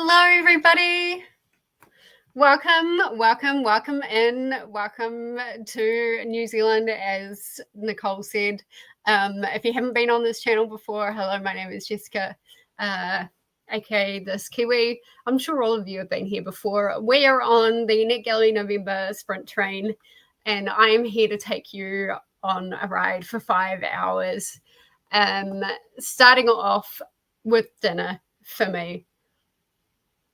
Hello, everybody. Welcome in. Welcome to New Zealand, as Nicole said. If you haven't been on this channel before, hello, my name is Jessica, aka This Kiwi. I'm sure all of you have been here before. We are on the Netgalley November Sprint train, and I am here to take you on a ride for 5 hours, starting off with dinner for me.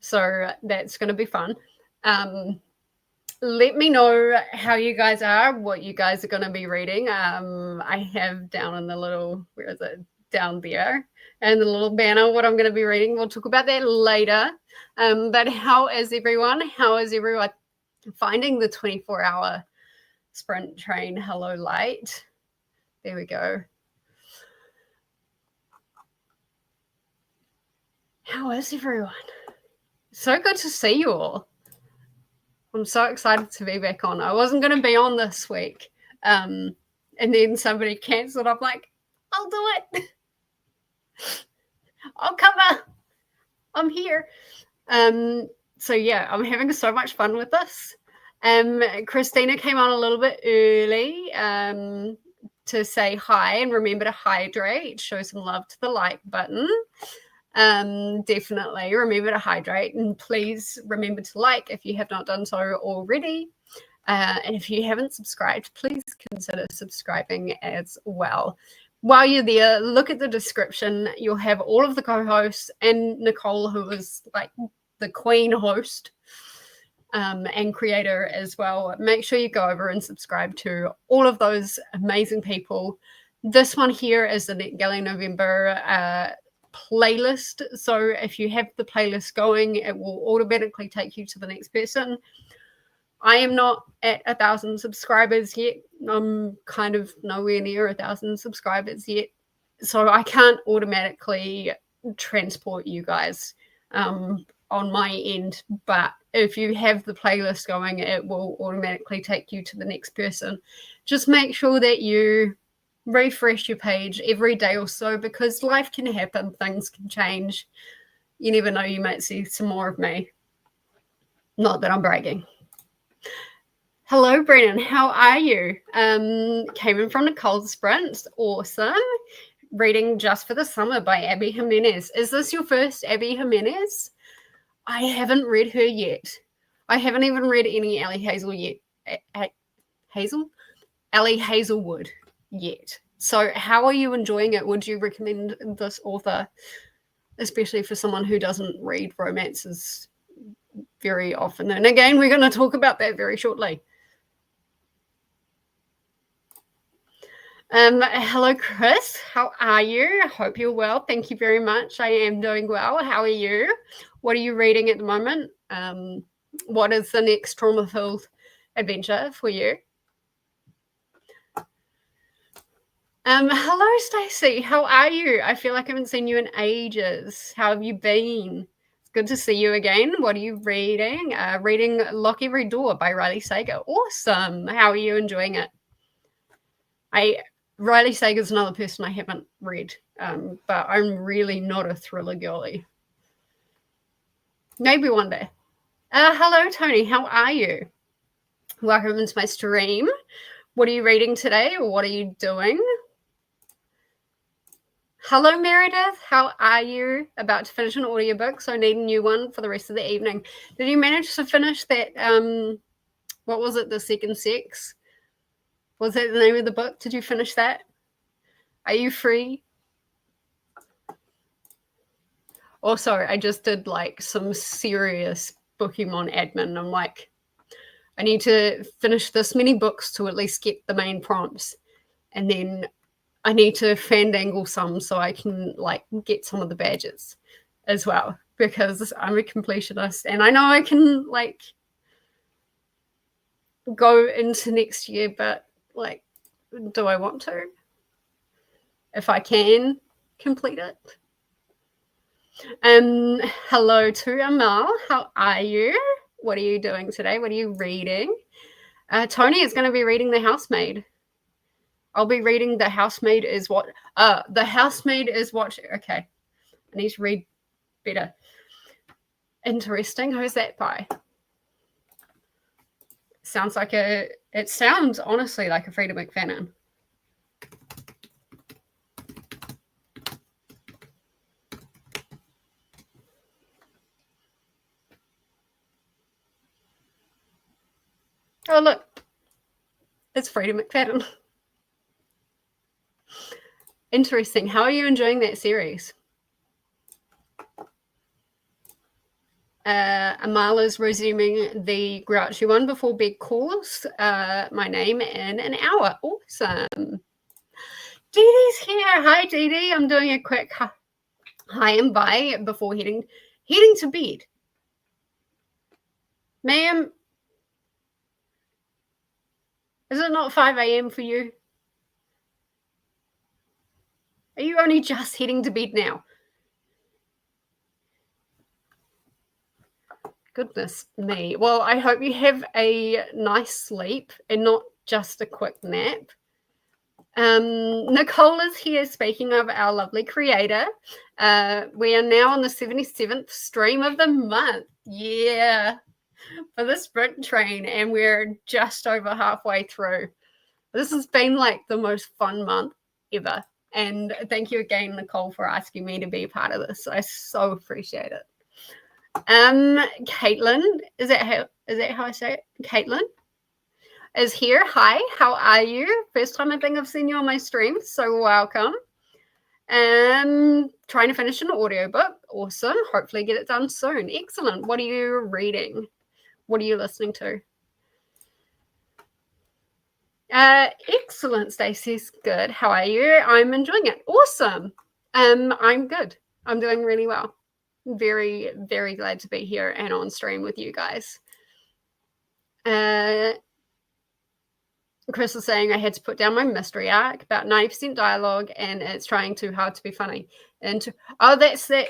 So that's going to be fun. Let me know how you guys are, what you guys are going to be reading. I have down in the little, where is it? Down there, and the little banner what I'm going to be reading. We'll talk about that later. But how is everyone? How is everyone finding the 24-hour sprint train? Hello, light. There we go. How is everyone? So good to see you all. I'm so excited to be back on. I wasn't going to be on this week. And then somebody cancelled. I'm like, I'll do it. I'll cover. I'm here. So yeah, I'm having so much fun with this. Christina came on a little bit early to say hi and remember to hydrate. Show some love to the like button. Definitely remember to hydrate, and please remember to like if you have not done so already, and if you haven't subscribed, please consider subscribing as well. While you're there, look at the description. You'll have all of the co-hosts and Nicole, who is like the queen host and creator as well. Make sure you go over and subscribe to all of those amazing people. This one here is the Netgalley November playlist, so if you have the playlist going, it will automatically take you to the next person. I am not at 1,000 subscribers yet. I'm kind of nowhere near 1,000 subscribers yet, so I can't automatically transport you guys on my end, but if you have the playlist going, it will automatically take you to the next person. Just make sure that you refresh your page every day or so, because life can happen, things can change. You never know, you might see some more of me. Not that I'm bragging. Hello, Brennan. How are you? Came in from Nicole's Sprints. Awesome. Reading Just for the Summer by Abby Jimenez. Is this your first Abby Jimenez? I haven't read her yet. I haven't even read any Ellie Hazel yet. Ellie Hazelwood yet. So how are you enjoying it? Would you recommend this author, especially for someone who doesn't read romances very often? And again, we're going to talk about that very shortly. Hello, Chris. How are you? I hope you're well. Thank you very much. I am doing well. How are you? What are you reading at the moment? What is the next trauma-filled adventure for you? Hello, Stacey. How are you? I feel like I haven't seen you in ages. How have you been? It's good to see you again. What are you reading? Reading Lock Every Door by Riley Sager. Awesome. How are you enjoying it? Riley Sager is another person I haven't read, but I'm really not a thriller girly. Maybe one day. Hello, Tony. How are you? Welcome into my stream. What are you reading today, or what are you doing? Hello, Meredith. How are you? About to finish an audiobook, so I need a new one for the rest of the evening. Did you manage to finish that, what was it, The Second Sex? Was that the name of the book? Did you finish that? Are you free? Also, I just did like some serious Pokemon admin. I'm like, I need to finish this many books to at least get the main prompts, and then I need to fandangle some so I can like get some of the badges as well, because I'm a completionist and I know I can like go into next year, but like, do I want to? If I can complete it. Hello to Amal. How are you? What are you doing today? What are you reading? Tony is going to be reading The Housemaid. I'll be reading The Housemaid is What. The Housemaid is What. Okay, I need to read better. Interesting. Who's that by? It sounds honestly like a Frida McFadden. Oh, look. It's Frida McFadden. Interesting. How are you enjoying that series? Amala's resuming the grouchy one before bed calls my name in an hour. Awesome. Didi's here. Hi, Didi. I'm doing a quick hi and bye before heading to bed. Ma'am, is it not 5 a.m. for you? Are you only just heading to bed now? Goodness me. Well, I hope you have a nice sleep and not just a quick nap. Nicole is here, speaking of our lovely creator. We are now on the 77th stream of the month. Yeah, for the sprint train, and we're just over halfway through. This has been like the most fun month ever. And thank you again, Nicole, for asking me to be a part of this. I so appreciate it. Caitlin, is that how I say it? Caitlin is here. Hi, how are you? First time I think I've seen you on my stream, so welcome. Trying to finish an audiobook. Awesome. Hopefully get it done soon. Excellent. What are you reading? What are you listening to? Excellent, Stacey's good. How are you? I'm enjoying it. Awesome. I'm good. I'm doing really well. Very, very glad to be here and on stream with you guys. Chris was saying I had to put down my mystery arc, about 90% dialogue, and it's trying too hard to be funny. And that's that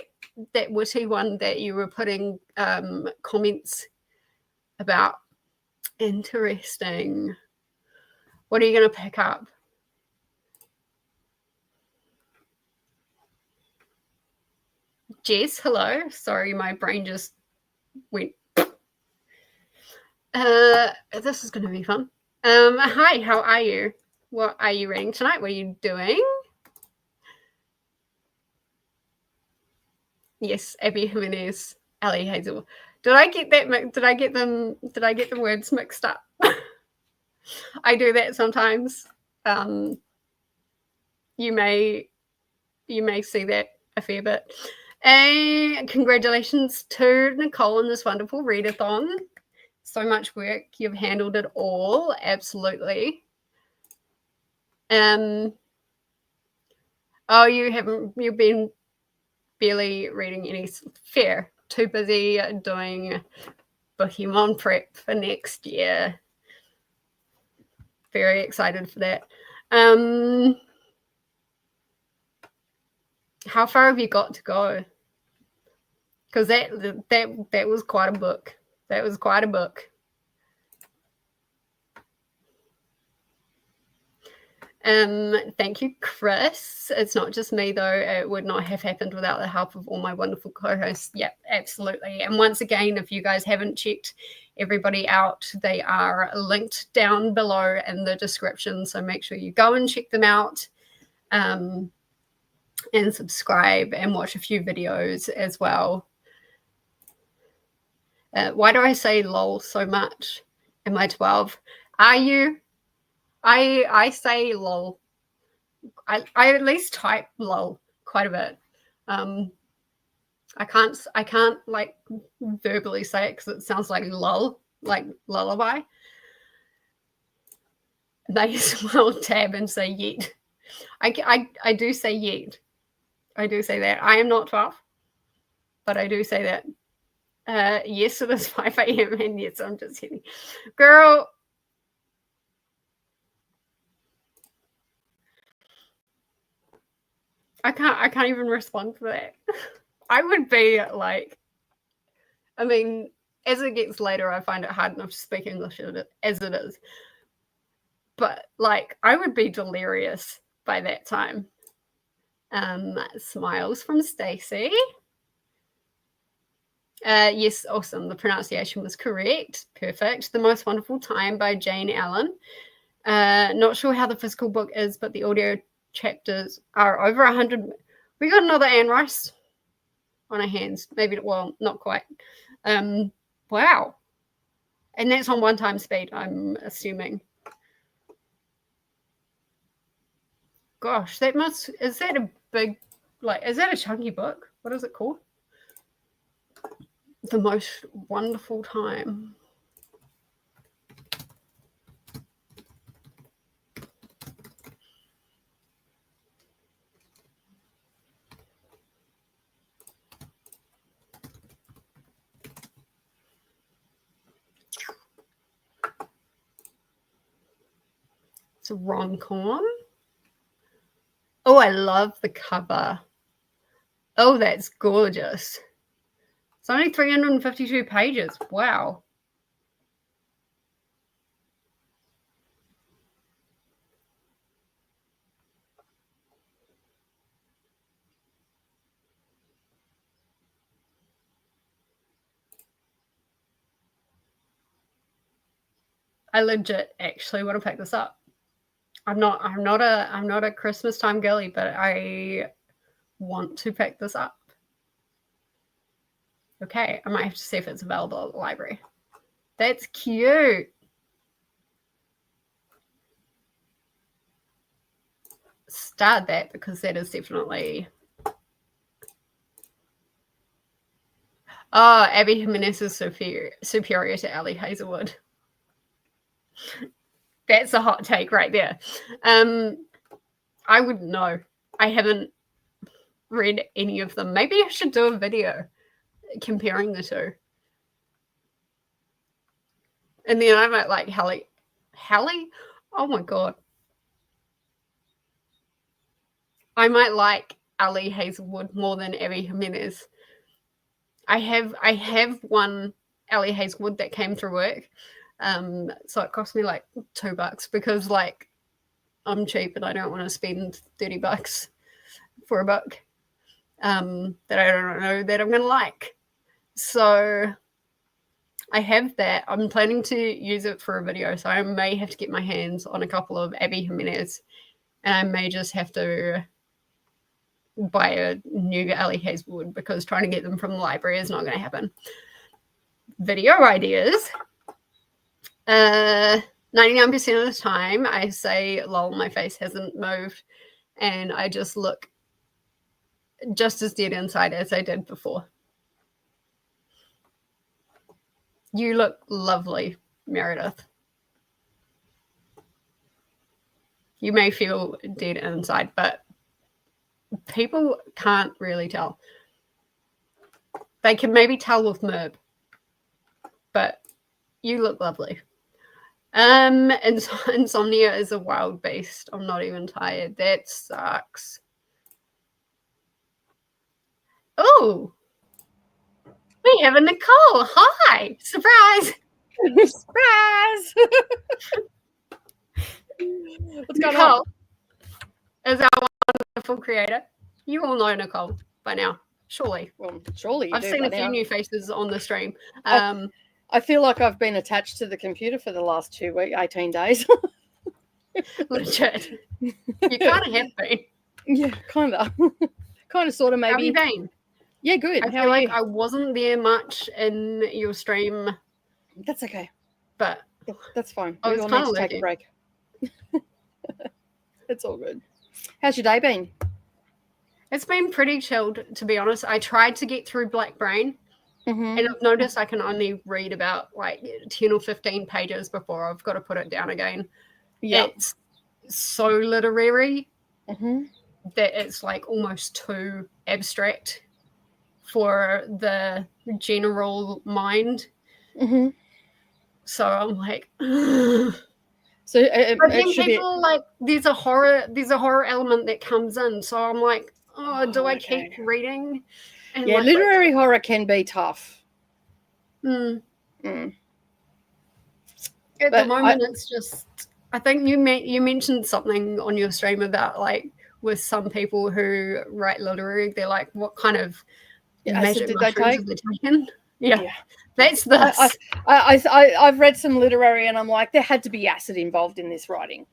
witty one that you were putting comments about. Interesting. What are you going to pick up? Jess, hello. Sorry, my brain just went. This is going to be fun. Hi, how are you? What are you reading tonight? What are you doing? Yes, Abby Jimenez, Ellie Hazel. Did I get that? Did I get them words mixed up? I do that sometimes. You may see that a fair bit. And congratulations to Nicole and this wonderful readathon. So much work. You've handled it all. Absolutely. Oh, you've been barely reading any. Fair. Too busy doing Pokemon prep for next year. Very excited for that. How far have you got to go? Because that was quite a book. That was quite a book. Thank you, Chris. It's not just me, though. It would not have happened without the help of all my wonderful co-hosts. Yep, absolutely. And once again, if you guys haven't checked everybody out, they are linked down below in the description. So make sure you go and check them out. And subscribe and watch a few videos as well. Why do I say lol so much? Am I 12? Are you? I say lol. I at least type lol quite a bit. I can't like verbally say it because it sounds like lull, like lullaby. They as well tab and say yeet. I do say yeet. I do say that. I am not 12, but I do say that. Yes, it is 5 a.m. and yes, I'm just kidding. Girl. I can't even respond to that. I would be like, I mean, as it gets later, I find it hard enough to speak English as it is. But like, I would be delirious by that time. Smiles from Stacey. Yes, awesome. The pronunciation was correct. Perfect. The Most Wonderful Time by Jane Allen. Not sure how the physical book is, but the audio chapters are over 100. We got another Anne Rice on our hands. Maybe, well, not quite. Wow. And that's on 1x speed, I'm assuming. Gosh, is that a big, is that a chunky book? What is it called? The Most Wonderful Time. It's a rom-com. Oh, I love the cover. Oh, that's gorgeous. It's only 352 pages. Wow. I legit actually want to pick this up. I'm not a Christmas time girly, but I want to pick this up. Okay, I might have to see if it's available at the library. That's cute. Start that because that is definitely. Oh, Abby Jimenez is superior to Ali Hazelwood. That's a hot take right there. I wouldn't know. I haven't read any of them. Maybe I should do a video comparing the two. And then I might like Hallie? Oh my God. I might like Ali Hazelwood more than Abby Jimenez. I have one Ali Hazelwood that came through work. So it cost me like $2 because like I'm cheap and I don't want to spend $30 for a book that I don't know that I'm going to like. So I have that. I'm planning to use it for a video, so I may have to get my hands on a couple of Abby Jimenez, and I may just have to buy a new Ali Hazelwood because trying to get them from the library is not going to happen. Video ideas. 99% of the time I say, lol, my face hasn't moved, and I just look just as dead inside as I did before. You look lovely, Meredith. You may feel dead inside, but people can't really tell. They can maybe tell with Merb, but you look lovely. Insomnia is a wild beast. I'm not even tired. That sucks. Oh, we have a Nicole. Hi. Surprise. Surprise. What's going on? Nicole is our wonderful creator. You all know Nicole by now, surely. Well, surely you I've do seen by a few now. new faces on the stream. I feel like I've been attached to the computer for the last 18 days. Legit. You kind of have been. Yeah, kind of. Kind of, sort of, maybe. How have you been? Yeah, good. I feel like I wasn't there much in your stream. That's okay. But that's fine. I was We all need to take a break. It's all good. How's your day been? It's been pretty chilled, to be honest. I tried to get through Black Brain, and I've noticed I can only read about like 10 or 15 pages before I've got to put it down again. Yeah. It's so literary that it's like almost too abstract for the general mind. So I'm like, so but then people like there's a horror element that comes in. So I'm like, do I keep reading? And yeah, literary horror can be tough. At the moment, it's just. I think you mentioned something on your stream about like with some people who write literary, they're like, what kind of magic mushrooms have they taken? Yeah. Yeah. That's this. I've read some literary, and I'm like, there had to be acid involved in this writing.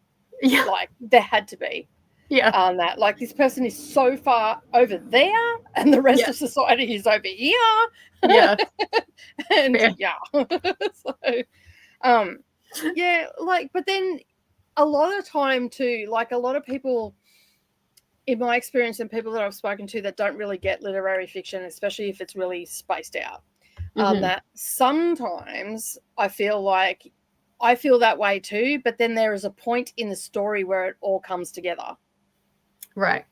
Yeah. Like, there had to be. Yeah. That, like, this person is so far over there, and the rest Yeah. of society is over here. Yeah. And Fair. yeah. So, yeah, like, but then a lot of time too, like, a lot of people, in my experience, and people that I've spoken to that don't really get literary fiction, especially if it's really spaced out, that sometimes I feel that way too, but then there is a point in the story where it all comes together. Right.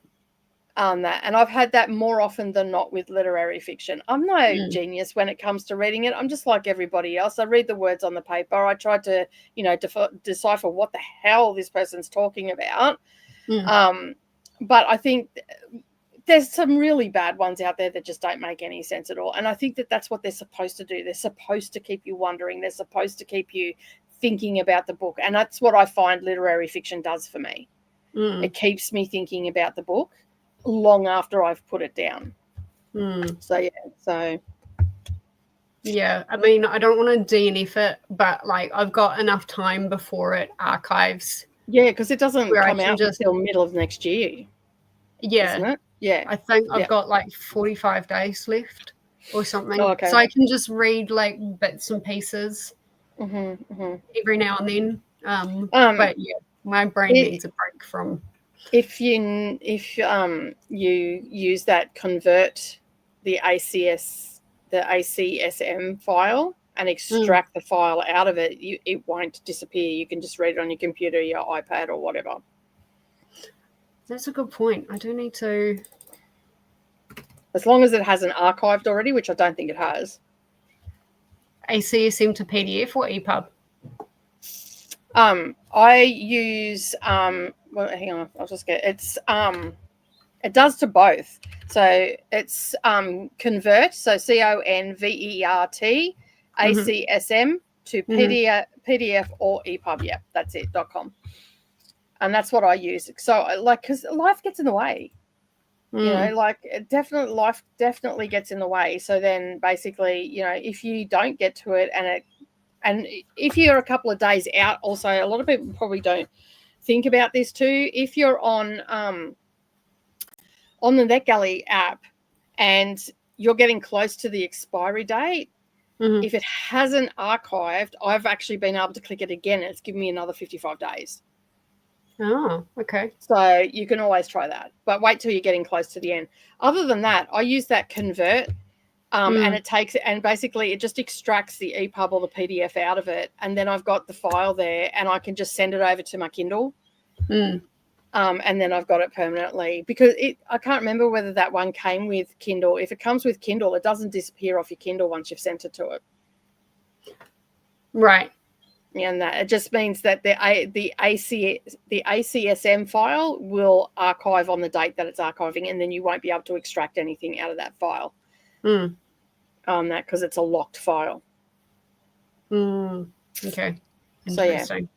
And I've had that more often than not with literary fiction. I'm no genius when it comes to reading it. I'm just like everybody else. I read the words on the paper. I try to, decipher what the hell this person's talking about. But I think there's some really bad ones out there that just don't make any sense at all. And I think that that's what they're supposed to do. They're supposed to keep you wondering. They're supposed to keep you thinking about the book. And that's what I find literary fiction does for me. It keeps me thinking about the book long after I've put it down. So yeah, I mean, I don't want to DNF it, but like I've got enough time before it archives. Yeah, because it doesn't come out just, until middle of next year. Yeah. Isn't it? Yeah. I think I've got like 45 days left or something. Oh, okay. So I can just read like bits and pieces every now and then. But yeah, my brain needs a break from. If you use that convert the ACSM file and extract the file out of it, it won't disappear. You can just read it on your computer, your iPad, or whatever. That's a good point. I do need to. As long as it hasn't archived already, which I don't think it has. ACSM to PDF or EPUB? I use well, hang on, I'll just get it does to both. So it's convert, so CONVERT ACSM to PDF or EPUB. Yeah, that's it. .com. And that's what I use. So like, because life gets in the way. Like life definitely gets in the way. So then basically, if you don't get to it and if you're a couple of days out, also a lot of people probably don't think about this too. If you're on the Netgalley app and you're getting close to the expiry date, if it hasn't archived, I've actually been able to click it again and it's given me another 55 days. Oh, okay. So you can always try that, but wait till you're getting close to the end. Other than that, I use that convert and it takes, and basically it just extracts the EPUB or the PDF out of it. And then I've got the file there and I can just send it over to my Kindle. And then I've got it permanently, because I can't remember whether that one came with Kindle. If it comes with Kindle, it doesn't disappear off your Kindle once you've sent it to it. Right. And that it just means that the ACSM file will archive on the date that it's archiving, and then you won't be able to extract anything out of that file. That because it's a locked file. Okay. Interesting.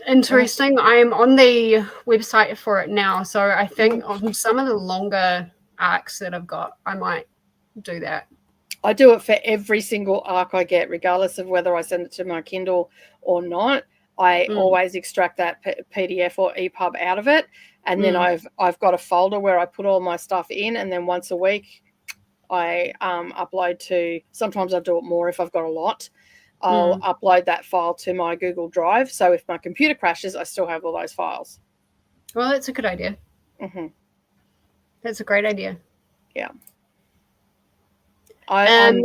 Interesting. I am on the website for it now, so I think on some of the longer arcs that I've got, I might do that. I do it for every single arc I get, regardless of whether I send it to my Kindle or not. I always extract that PDF or EPUB out of it, and then I've got a folder where I put all my stuff in, and then once a week I upload to. Sometimes I do it more if I've got a lot. I'll upload that file to my Google Drive, so if my computer crashes, I still have all those files. Well, that's a good idea. That's a great idea. Yeah. I'm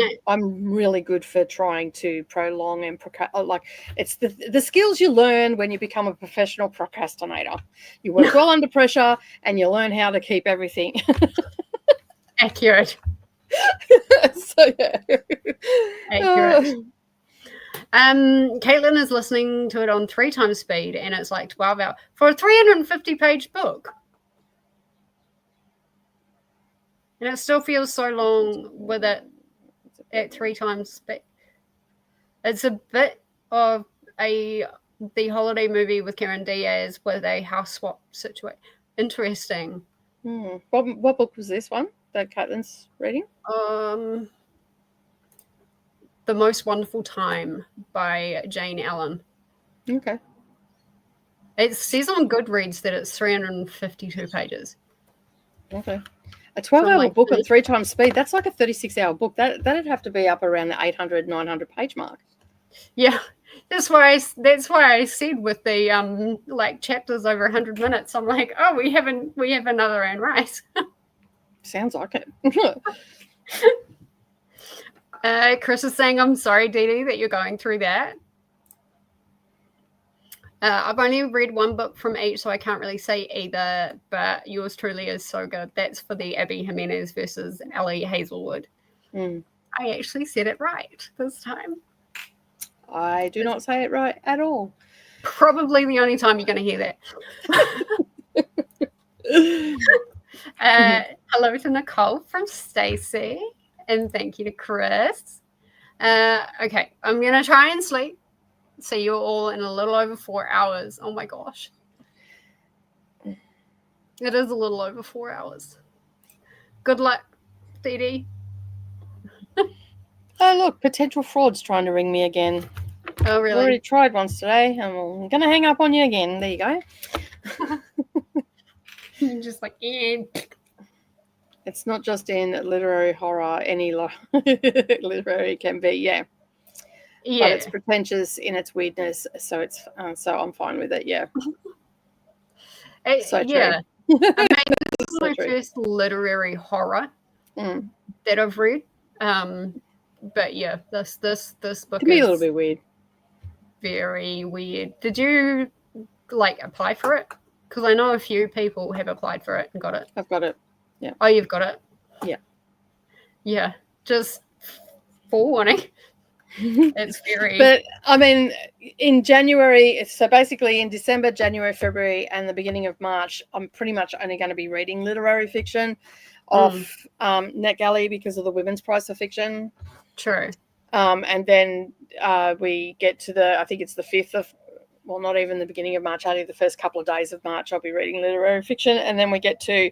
really good for trying to prolong and like it's the skills you learn when you become a professional procrastinator. You work well under pressure and you learn how to keep everything accurate. So yeah, accurate. Caitlin is listening to it on 3 times speed, and it's like 12 hours for a 350-page book. And it still feels so long with it at 3 times speed. It's a bit of the holiday movie with Cameron Diaz with a house swap situation. Interesting. What book was this one? that Caitlin's reading? The Most Wonderful Time by Jane Allen. Okay. It says on Goodreads that it's 352 pages. Okay. A 12-hour like, book on 3 times speed, that's like a 36-hour book. That'd have to be up around the 800, 900 page mark. Yeah. That's why I said with the like chapters over 100 minutes, I'm like, oh, we have another Anne Rice. Sounds like it. Chris is saying, I'm sorry, Didi, that you're going through that. I've only read one book from each, so I can't really say either, but yours truly is so good. That's for the Abby Jimenez versus Ellie Hazelwood. Mm. I actually said it right this time. I do not say it right at all. Probably the only time you're going to hear that. Hello to Nicole from Stacey, and thank you to Chris. Okay, I'm going to try and sleep. See you all in a little over 4 hours. Oh my gosh. It is a little over 4 hours. Good luck, Didi. Oh, look, potential fraud's trying to ring me again. Oh, really? I already tried once today. I'm going to hang up on you again. There you go. You're just like, eh. It's not just in literary horror, any literary can be, yeah. Yeah. But it's pretentious in its weirdness, so it's so I'm fine with it, yeah. So yeah. true. I mean, this is my first literary horror that I've read. But yeah, this book can be is a little bit weird. Very weird. Did you like apply for it? Because I know a few people have applied for it and got it. I've got it. Yeah. Oh, you've got it? Yeah. Yeah. Just forewarning. It's very. But I mean, in January, so basically in December, January, February, and the beginning of March, I'm pretty much only going to be reading literary fiction off Netgalley because of the Women's Prize for Fiction. True. And then we get to I think it's the 5th of, well, not even the beginning of March, only the first couple of days of March, I'll be reading literary fiction. And then we get to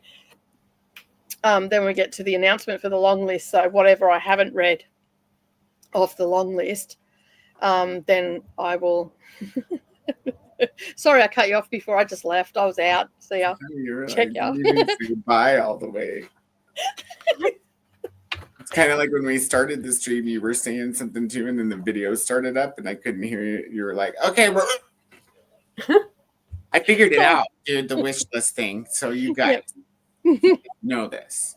the announcement for the long list. So whatever I haven't read off the long list, then I will. Sorry, I cut you off before. I just left. I was out. See ya. Check ya. You didn't say goodbye all the way. It's kind of like when we started the stream, you were saying something too, and then the video started up, and I couldn't hear you. You were like, "Okay, I figured it out, dude. The wish list thing. So you guys know this.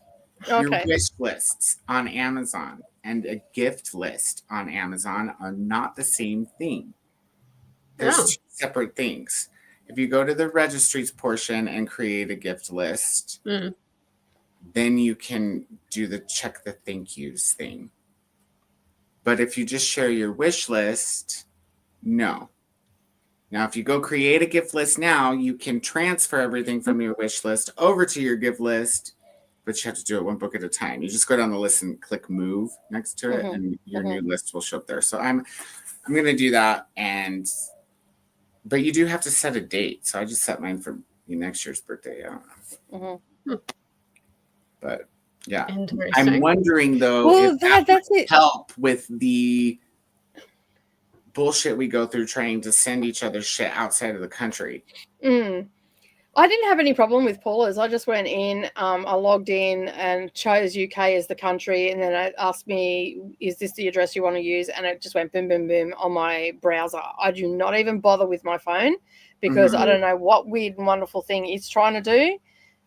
Okay. Your wish lists on Amazon and a gift list on Amazon are not the same thing. There's two separate things. If you go to the registries portion and create a gift list, then you can do the check the thank yous thing. But if you just share your wish list, no. Now, if you go create a gift list now, you can transfer everything from your wish list over to your gift list, but you have to do it one book at a time. You just go down the list and click move next to it, and your new list will show up there. So I'm going to do that, but you do have to set a date. So I just set mine for next year's birthday. I don't know. But yeah, I'm wondering though if that's it. Help with the bullshit we go through trying to send each other shit outside of the country. I didn't have any problem with Paula's. I just went in, I logged in and chose UK as the country, and then it asked me, is this the address you want to use? And it just went boom, boom, boom on my browser. I do not even bother with my phone because I don't know what weird and wonderful thing it's trying to do,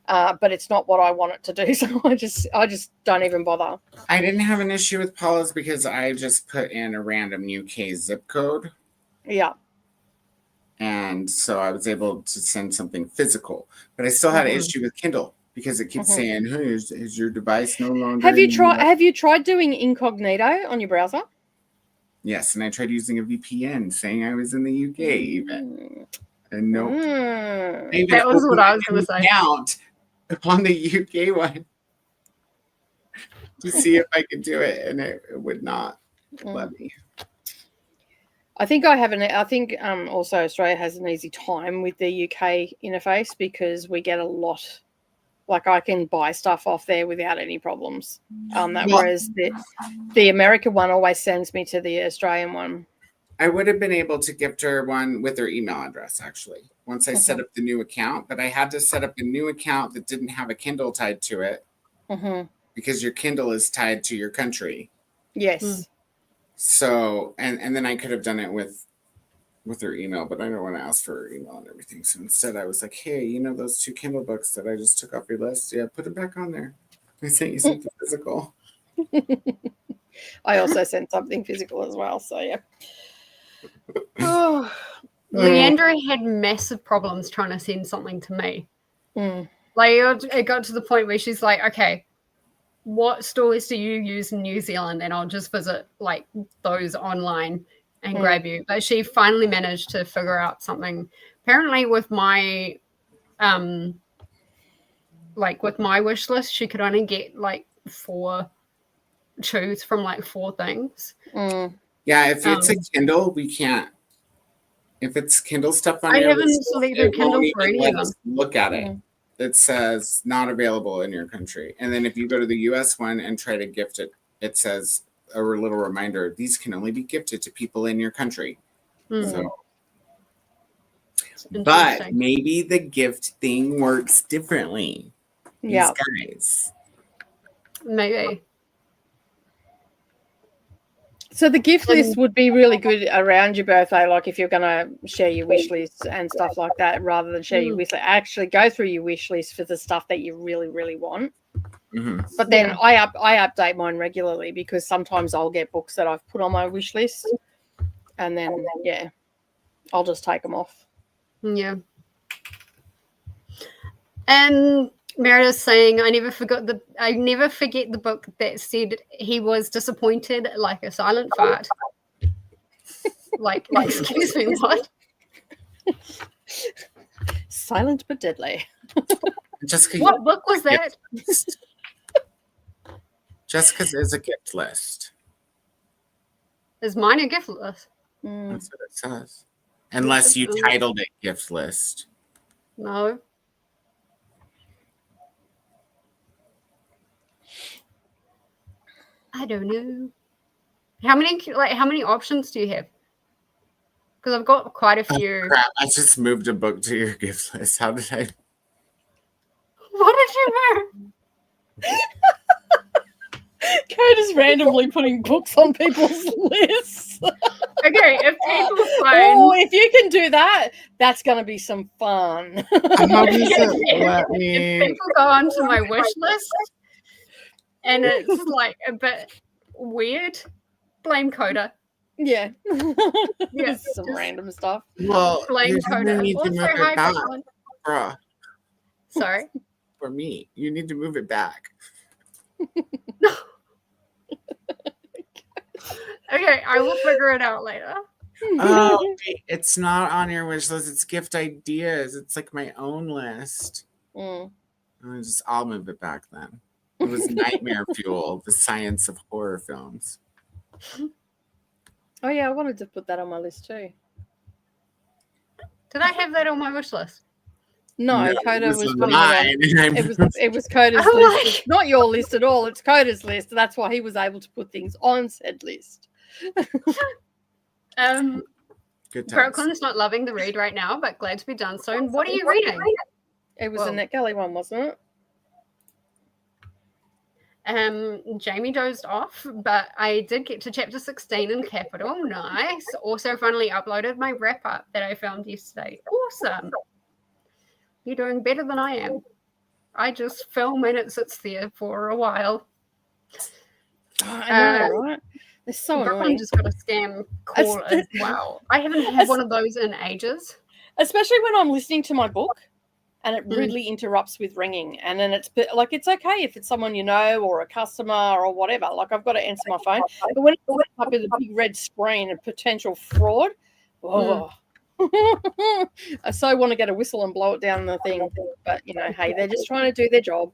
but it's not what I want it to do. So I just don't even bother. I didn't have an issue with Paula's because I just put in a random UK zip code. Yeah. And so I was able to send something physical, but I still had an issue with Kindle because it keeps saying, "Hey, is your device no longer?" Have you tried doing incognito on your browser? Yes, and I tried using a VPN, saying I was in the UK even, and nope. That was what I was going to say. Count on the UK one to see if I could do it, and it would not let me. I think also Australia has an easy time with the UK interface because we get a lot Like I can buy stuff off there without any problems. Whereas the American one always sends me to the Australian one. I would have been able to gift her one with her email address, actually, once I set up the new account. But I had to set up a new account that didn't have a Kindle tied to it because your Kindle is tied to your country. Yes. So, and then I could have done it with her email, but I don't want to ask for her email and everything. So instead, I was like, hey, you know those 2 Kindle books that I just took off your list? Yeah, put it back on there. I sent you something physical. I also sent something physical as well. So, yeah. Leandra had massive problems trying to send something to me. Like it got to the point where she's like, okay, what stores do you use in New Zealand? And I'll just visit like those online and grab you. But she finally managed to figure out something. Apparently with my wish list, she could only get choose from like 4 things. Yeah, if it's a Kindle, we can't. If it's Kindle stuff on I your haven't list, selected Kindle for any of them. Look at it. It says not available in your country. And then if you go to the US one and try to gift it, it says a little reminder, these can only be gifted to people in your country. So, but maybe the gift thing works differently. Yeah. These guys. Maybe. So the gift list would be really good around your birthday, like if you're going to share your wish list and stuff like that, rather than share your wish list. Actually go through your wish list for the stuff that you really, really want. But then I update mine regularly because sometimes I'll get books that I've put on my wish list and then, I'll just take them off. Yeah. And Meredith's saying, I never forget the book that said he was disappointed like a silent fart. Like, excuse me, what? Silent but deadly. What book was that? Jessica's is a gift list. Is mine a gift list? That's what it says. Unless you titled it gift list. No. I don't know. How many options do you have? Because I've got quite a few. Oh, crap. I just moved a book to your gift list. How did I? What did you do? Coda's randomly putting books on people's lists. Okay, if people find... if you can do that, that's going to be some fun. How does it let me... If people go onto my wish list and it's like a bit weird, blame Koda. Yeah. Yeah, some random stuff. Well, blame Koda. Need to move it back, bruh. Sorry? For me, you need to move it back. Okay, I will figure it out later. Oh, it's not on your wish list. It's gift ideas. It's like my own list. I'll move it back then. It was Nightmare Fuel, the science of horror films. Oh yeah, I wanted to put that on my list too. Did I have that on my wish list? No, Koda was on mine. It was Koda's list. It's not your list at all. It's Koda's list. That's why he was able to put things on said list. Good times. Brooklyn's not loving the read right now, but glad to be done soon. What are you reading? It was a Netgalley one, wasn't it? Jamie dozed off, but I did get to chapter 16 in Capital. Nice. Also finally uploaded my wrap-up that I found yesterday. Awesome. You're doing better than I am. I just film and it sits there for a while. I know, right? It's so annoying. Just got a scam call as well. I haven't had one of those in ages. Especially when I'm listening to my book and it rudely interrupts with ringing. And then it's like, it's okay if it's someone you know or a customer or whatever. Like, I've got to answer my phone. But when it's up with a big red screen and potential fraud, I so want to get a whistle and blow it down the thing. But, hey, they're just trying to do their job.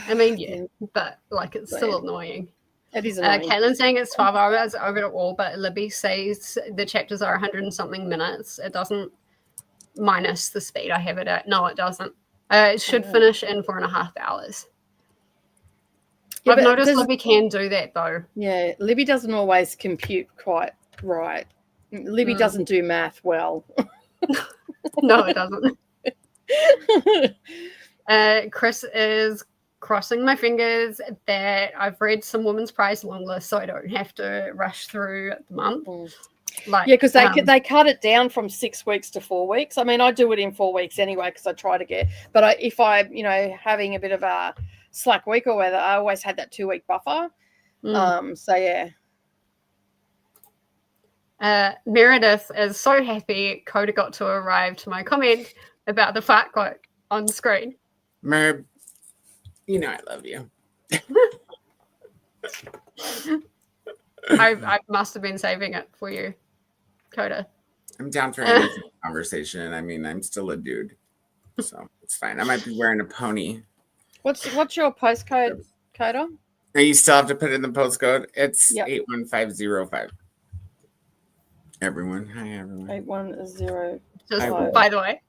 I mean, yeah, but, it's still annoying. It is annoying. Caitlin's saying it's 12 hours over it all, but Libby says the chapters are 100 and something minutes. It doesn't minus the speed I have it at. No, it doesn't. It should finish in 4.5 hours. Yeah, I've noticed Libby can do that though. Yeah, Libby doesn't always compute quite right. Libby doesn't do math well. No, it doesn't. Chris is crossing my fingers that I've read some women's prize long list, so I don't have to rush through the month. Like, yeah, because they cut it down from 6 weeks to 4 weeks. I mean, I do it in 4 weeks anyway because I try to get. But if I'm, having a bit of a slack week or whether, I always had that 2-week buffer. So yeah. Meredith is so happy Koda got to arrive to my comment about the fart quote on screen. Merb, I love you. I must have been saving it for you, Koda. I'm down for any conversation. I mean, I'm still a dude, so it's fine. I might be wearing a pony. What's your postcode, Koda? You still have to put in the postcode. It's 81505. Everyone, hi everyone. 810. Just by the way,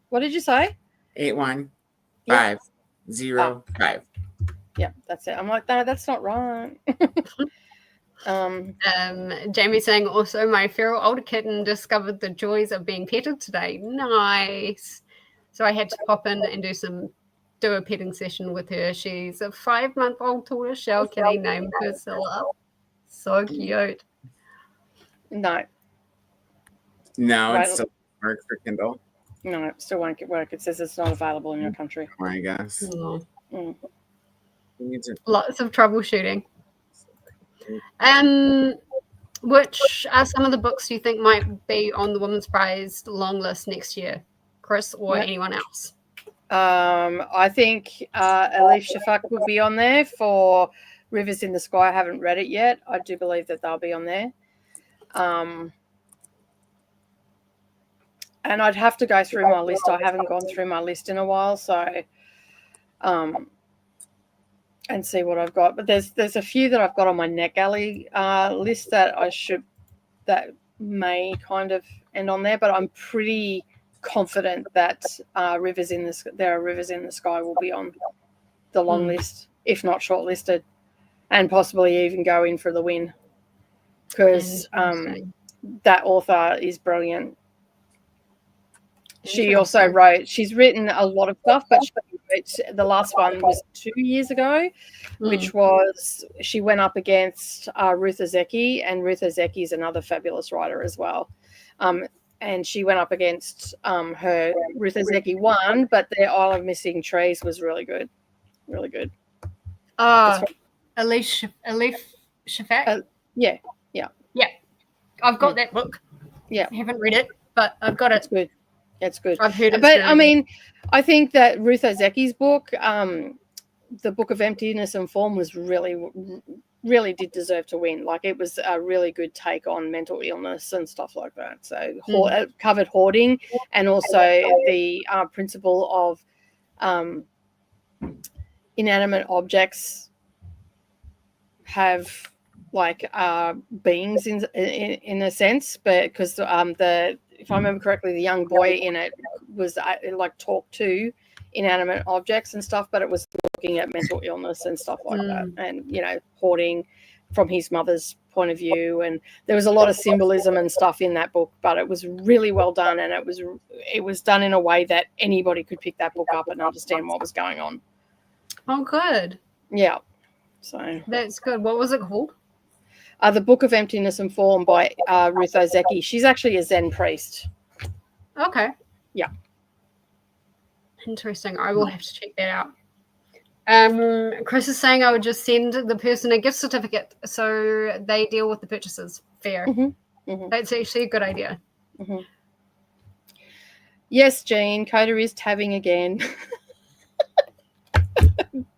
what did you say? 81505. Yeah, that's it. I'm like, no, that's not right. Jamie saying also my feral older kitten discovered the joys of being petted today. Nice. So I had to pop in and do a petting session with her. She's a 5-month-old tortoiseshell kitty named Krystal. So cute. No, it still works for Kindle. No, it still won't work. It says it's not available in your country. I guess. Lots of troubleshooting. Which are some of the books you think might be on the Women's Prize long list next year, Chris or anyone else? I think Elif Shafak will be on there for Rivers in the Sky. I haven't read it yet. I do believe that they'll be on there. And I'd have to go through my list. I haven't gone through my list in a while, so and see what I've got. But there's a few that I've got on my Netgalley list that that may kind of end on there. But I'm pretty confident that there are Rivers in the Sky will be on the long list, if not shortlisted, and possibly even go in for the win because that author is brilliant. She's written a lot of stuff, but the last one was 2 years ago, which was she went up against Ruth Ozeki, and Ruth Ozeki is another fabulous writer as well. And she went up against her. Ruth Ozeki won, but their Isle of Missing Trees was really good. Really good. Elif Shafak? Yeah. I've got that book. Yeah. I haven't read it, but I've got it. It's good. It's good. I've heard it. But I mean, I think that Ruth Ozeki's book, The Book of Emptiness and Form, was really did deserve to win. Like, it was a really good take on mental illness and stuff like that. So it covered hoarding and also the principle of inanimate objects have like beings in a sense, but because if I remember correctly, the young boy in it was like talked to inanimate objects and stuff, but it was looking at mental illness and stuff like that, and hoarding from his mother's point of view, and there was a lot of symbolism and stuff in that book, but it was really well done, and it was done in a way that anybody could pick that book up and understand what was going on. Oh, good. Yeah, so that's good. What was it called? The Book of Emptiness and Form by Ruth Ozeki. She's actually a Zen priest. Okay. Yeah. Interesting. I will have to check that out. Chris is saying I would just send the person a gift certificate so they deal with the purchases. Fair. That's actually a good idea. Yes, Jean. Koda is tabbing again.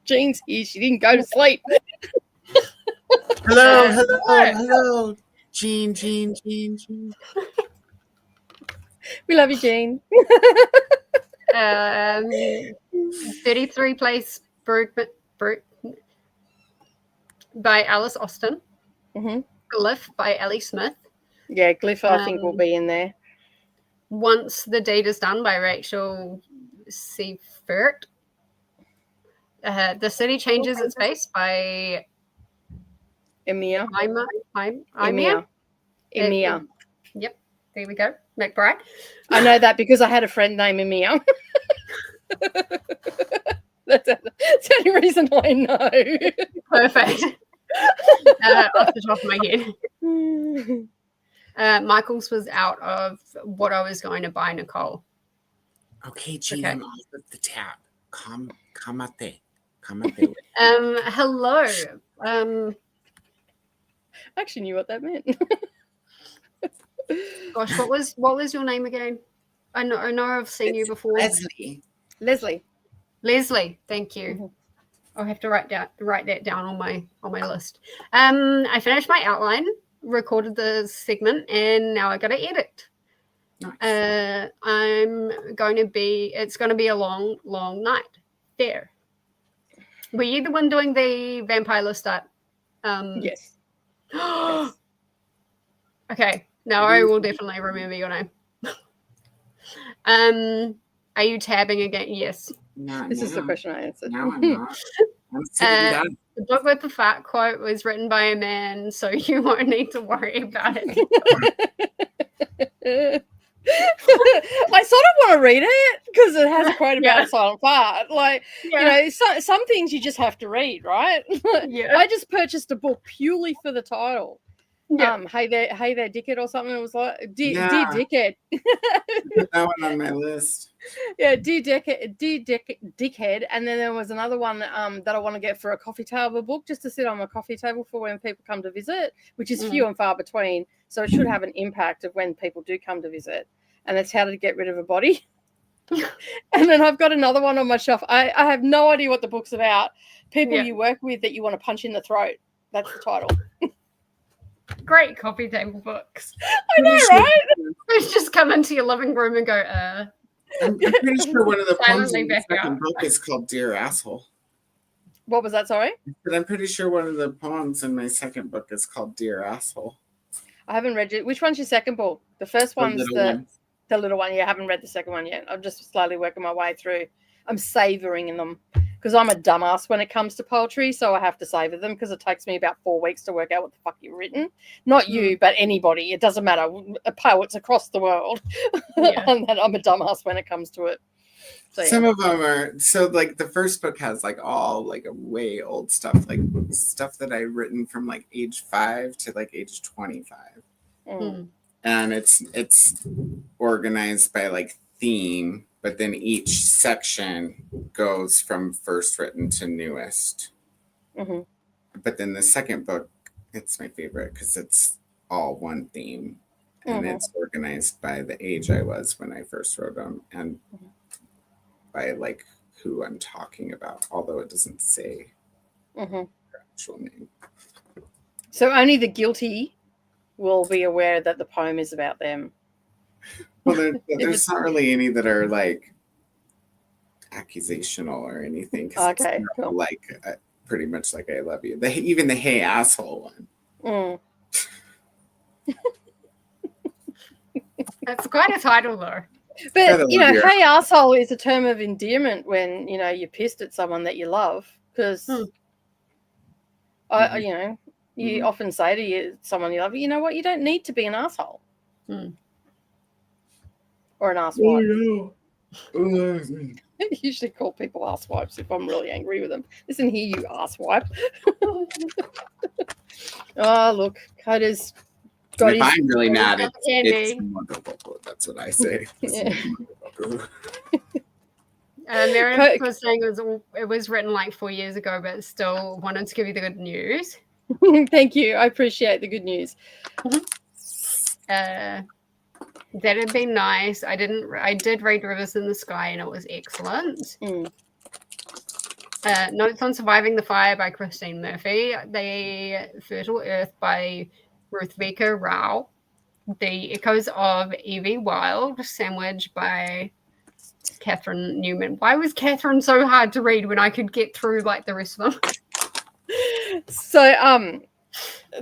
Jean's here. She didn't go to sleep. Hello. Jean. We love you, Jean. 33 Place Brute by Alice Austin. Glyph by Ellie Smith. Yeah, Glyph I think will be in there. Once the Deed is Done by Rachel Seifert. The city changes its face by Emir. Emir. Yep, there we go. McBride. I know that because I had a friend named Emir. That's the only reason I know. Perfect. Off the top of my head. Michael's was out of what I was going to buy, Nicole. Okay, Jean, I'm off of the tab. Kamate. Hello. I actually knew what that meant. Gosh, what was your name again? I know I've seen you before. Leslie. Thank you. Mm-hmm. I'll have to write that down on my list. I finished my outline, recorded the segment, and now I got to edit. Nice. It's going to be a long night there. Were you the one doing the vampire list that? Yes. Yes. Okay. Now I will definitely remember your name. Are you tabbing again? Yes. This is the question I answered. No, I'm not. I'm sitting down. The book with the fat quote was written by a man, so you won't need to worry about it. I sort of want to read it because it has a quote about a silent fart. Like, some things you just have to read, right? I just purchased a book purely for the title. Yeah. Hey there, dickhead, or something. It was like, dear dickhead. Put that one on my list. Yeah, dear dickhead. And then there was another one that I want to get for a coffee table book, just to sit on my coffee table for when people come to visit, which is few and far between. So it should have an impact of when people do come to visit. And it's how to get rid of a body. And then I've got another one on my shelf. I have no idea what the book's about. People you work with that you want to punch in the throat. That's the title. Great coffee table books. I know, right? Let's just come into your living room and go, I'm pretty sure one of the poems in the second book is called Dear Asshole. What was that, sorry? But I'm pretty sure one of the poems in my second book is called Dear Asshole. I haven't read it. Which one's your second book? The first one's the little one. Yeah, I haven't read the second one yet. I'm just slowly working my way through. I'm savoring in them because I'm a dumbass when it comes to poetry, so I have to savor them because it takes me about 4 weeks to work out what the fuck you've written. Not you, but anybody. It doesn't matter. Poets across the world. And I'm a dumbass when it comes to it. So, some of them are like the first book has like all like a way old stuff, like stuff that I've written from like age 5 to like age 25. And it's organized by like theme, but then each section goes from first written to newest. But then the second book, it's my favorite because it's all one theme, and it's organized by the age I was when I first wrote them, and by like who I'm talking about, although it doesn't say their actual name. So only the guilty will be aware that the poem is about them. Well, there's not really any that are like accusational or anything. Okay, cool. Like pretty much like I love you. Even the hey asshole one. That's quite a title though. But hey asshole is a term of endearment when you're pissed at someone that you love, because you often say to someone you love, you know what, you don't need to be an asshole. Or an asswipe. I usually call people asswipes if I'm really angry with them. Listen here, you asswipe. Oh, look, Koda's got his... If I'm really mad, it's wonderful. That's what I say. Meredith was saying it was written like 4 years ago, but still wanted to give you the good news. Thank you. I appreciate the good news. That'd be nice. I did read Rivers in the Sky and it was excellent. Notes on Surviving the Fire by Christine Murphy. The Fertile Earth by Ruthvika Rao. The Echoes of Evie Wild, Sandwich by Catherine Newman. Why was Catherine so hard to read when I could get through like the rest of them? So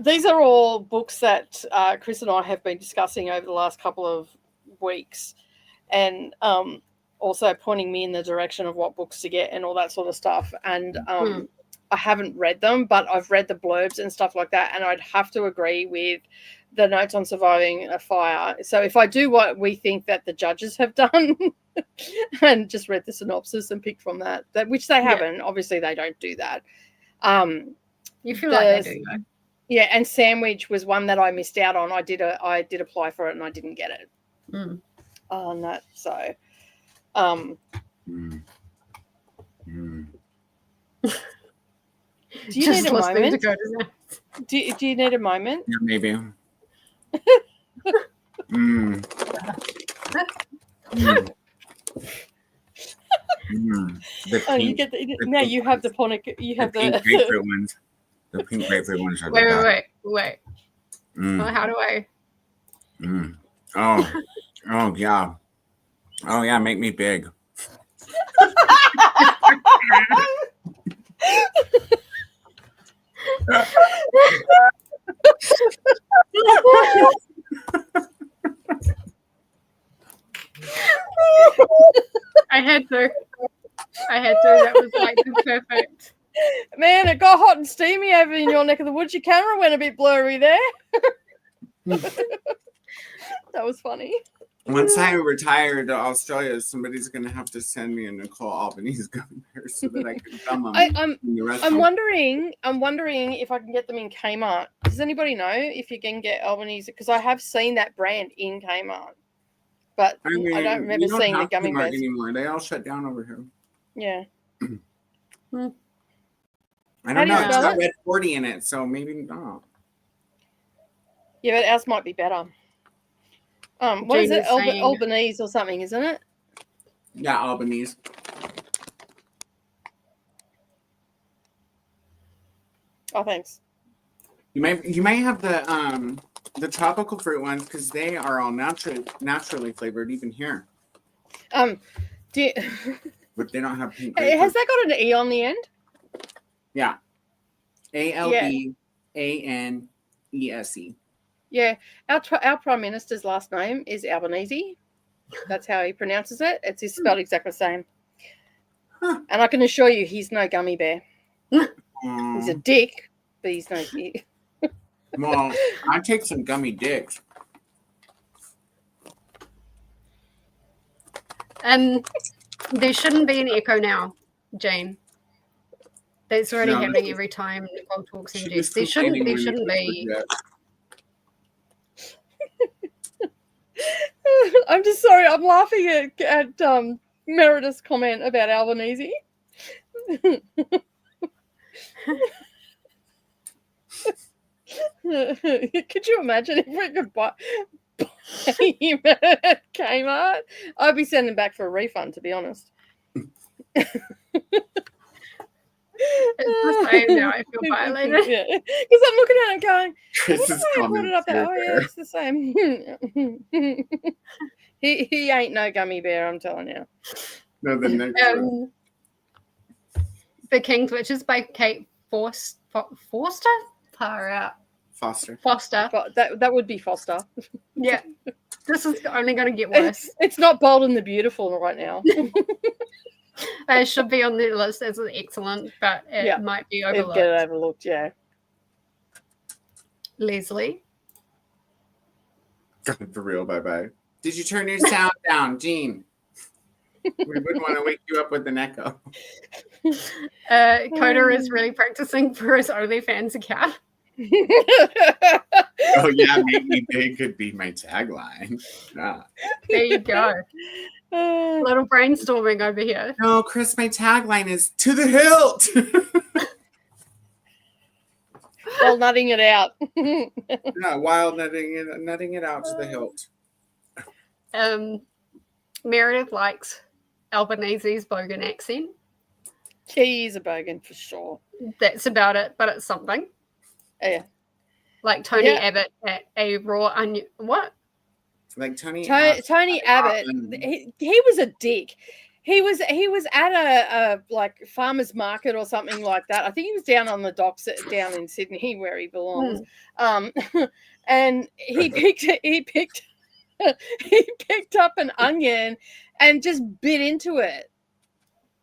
these are all books that Chris and I have been discussing over the last couple of weeks, and all also pointing me in the direction of what books to get and all that sort of stuff. And I haven't read them, but I've read the blurbs and stuff like that. And I'd have to agree with the notes on surviving a fire. So if I do what we think that the judges have done and just read the synopsis and picked from that which they haven't, obviously they don't do that. You feel like they do, though. Yeah, and Sandwich was one that I missed out on. I did apply for it and I didn't get it. On that, so do you need a moment? Do you need a moment? Yeah, maybe. You get now. You have the ponic. You have the pink grapefruit ones. The pink grapefruit ones are wait. Well, how do I? Oh yeah. Oh yeah. Make me big. I had to. That was like perfect. Man, it got hot and steamy over in your neck of the woods. Your camera went a bit blurry there. That was funny. Once I retire to Australia, somebody's going to have to send me a Nicole Albanese gummy bear so that I can thumb them. I'm wondering if I can get them in Kmart. Does anybody know if you can get Albanese? Because I have seen that brand in Kmart, but I don't remember seeing the gummy bears anymore. They all shut down over here. Yeah. I don't know. It's got red 40 in it, so maybe not. Yeah, but ours might be better. What is it? Albanese or something, isn't it? Yeah, Albanese. Oh, thanks. You may have the tropical fruit ones because they are all naturally flavored, even here. But they don't have pink. Has that got an E on the end? Yeah. ALBANESE. Yeah, our Prime Minister's last name is Albanese. That's how he pronounces it. It's spelled exactly the same. Huh. And I can assure you he's no gummy bear. He's a dick, but he's no... Well, I take some gummy dicks. There shouldn't be an echo now, Jane. That's already happening every time Nicole talks in Jess. There shouldn't be. I'm just sorry. I'm laughing at Meredith's comment about Albanese. Could you imagine if we could buy him at Kmart? I'd be sending back for a refund, to be honest. It's the same now. I feel violated. Yeah, because I'm looking at it going, Chris is I brought it up there. Oh yeah, it's the same. he ain't no gummy bear, I'm telling you. No, the next one. The King's Witches by Kate Forster. Far out. Foster. That would be Foster. Yeah. This is only going to get worse. It's not Bold and the Beautiful right now. It should be on the list as an excellent, but it might be overlooked. Get it overlooked, yeah. Leslie. For real, bye-bye. Did you turn your sound down, Jean? We wouldn't want to wake you up with an echo. Koda is really practicing for his OnlyFans account. Oh yeah, make me big could be my tagline. There you go. A little brainstorming over here. No, Chris, my tagline is to the hilt. While nutting it out. Yeah, while nutting it out to the hilt. Meredith likes Albanese's bogan accent. He's a bogan for sure. That's about it, but it's something. Yeah. Like Tony Abbott at a raw onion. What? Like Tony Abbott. He was a dick. He was at a like farmer's market or something like that. I think he was down on the docks down in Sydney where he belongs. And he picked up an onion and just bit into it.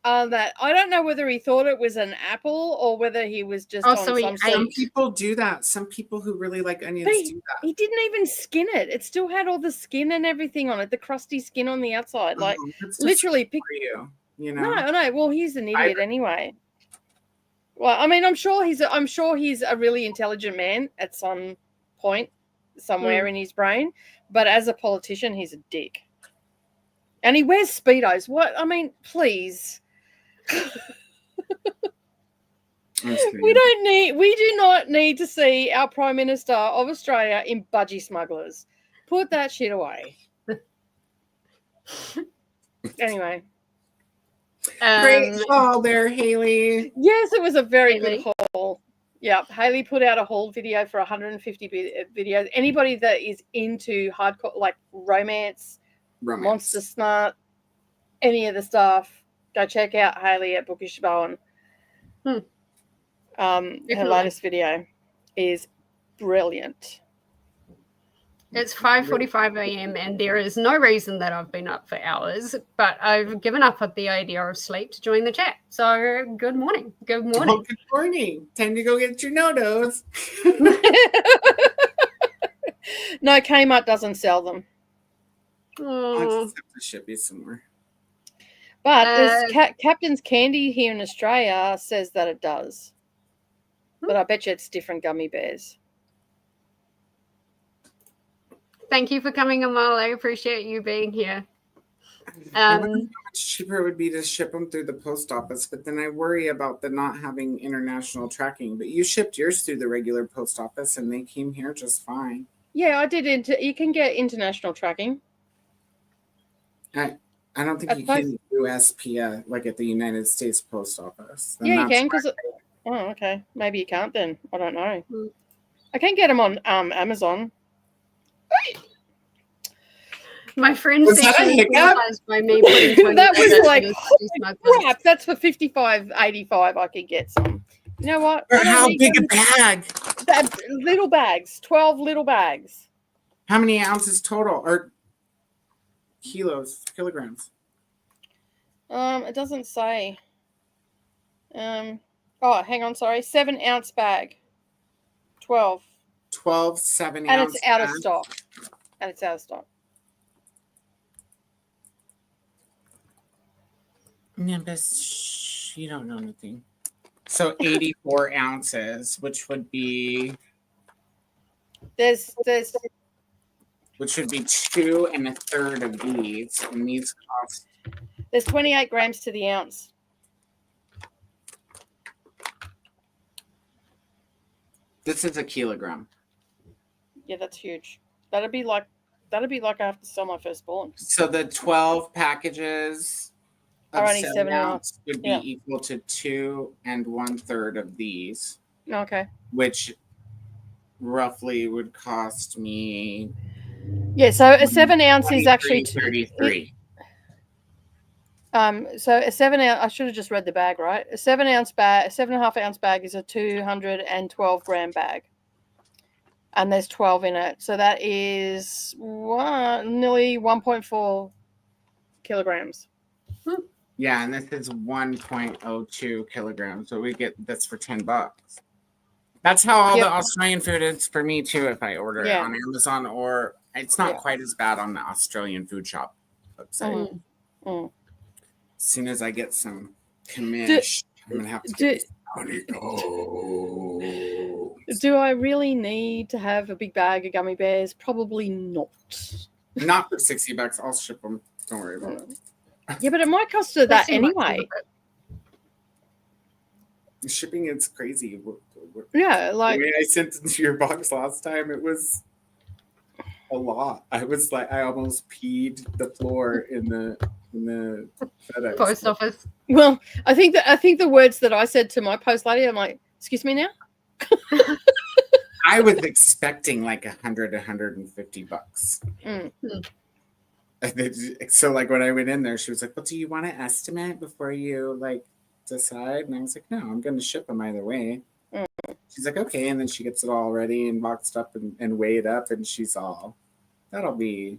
That I don't know whether he thought it was an apple or whether he was just on so he some ate. sort Some of. people do that. Some people who really like onions do that. He didn't even skin it. It still had all the skin and everything on it, the crusty skin on the outside. Like That's literally pick. for you, you know. No. Well, he's an idiot anyway. Well, I mean, I'm sure he's a really intelligent man at some point, somewhere in his brain. But as a politician, he's a dick. And he wears Speedos. What? I mean, please. We do not need to see our Prime Minister of Australia in budgie smugglers. Put that shit away. Anyway. Great haul there, Haley. Yes, it was a very good haul. Yeah, Haley put out a haul video for 150 videos. Anybody that is into hardcore, like romance, monster smart, any of the stuff, go check out Haley at Bookish Bowen. Her latest video is brilliant. It's 5:45 a.m. and there is no reason that I've been up for hours, but I've given up on the idea of sleep to join the chat. So good morning. Good morning. Oh, good morning. Time to go get your no-dos. No, Kmart doesn't sell them. I just have to ship you some more. But Captain's Candy here in Australia says that it does. But I bet you it's different gummy bears. Thank you for coming, Amal. I appreciate you being here. I wonder how much cheaper it would be to ship them through the post office, but then I worry about the not having international tracking. But you shipped yours through the regular post office, and they came here just fine. Yeah, I did. You can get international tracking. I don't think you can do USPS like at the United States Post Office. Yeah, you can because. Oh, okay. Maybe you can't then. I don't know. I can get them on Amazon. My friend said by me that was like crap. That's for $55.85. I could get some. You know what? Or how big a bag? Little bags. 12 little bags. How many ounces total? Or kilograms? It doesn't say. Hang on. Sorry, 7-ounce bag. 12. 12 7-ounce. And it's out of stock. Yeah, but you don't know anything. So 84 ounces, which would be which would be 2 1/3 of these, and these cost. There's 28 grams to the ounce. This is a kilogram. Yeah, that's huge. That'd be like I have to sell my firstborn. So the 12 packages are only 7 ounce would be equal to 2 1/3 of these. Okay. Which roughly would cost me. Yeah, so a 7 ounce is actually 33. So a 7 ounce. I should have just read the bag right. A 7-ounce bag, a 7.5 ounce bag is a 212 gram bag, and there's 12 in it. So that is nearly 1.4 kilograms. Yeah, and this is 1.02 kilograms. So we get this for $10. That's how all the Australian food is for me too. If I order it on Amazon, or it's not quite as bad on the Australian food shop website. As soon as I get some commish, I'm gonna have to get Do I really need to have a big bag of gummy bears? Probably not. Not for $60. I'll ship them. Don't worry about it. Yeah, but it might cost her that anyway. Shipping is crazy. Yeah, like the way I sent it to your box last time, it was a lot. I was like, I almost peed the floor in the FedEx post office. Well, I think the words that I said to my post lady, I'm like, excuse me now. I was expecting like $150. So like when I went in there, she was like, well, do you want to estimate before you like decide? And I was like, no, I'm going to ship them either way. She's like, okay. And then she gets it all ready and boxed up and weighed up, and she's all, that'll be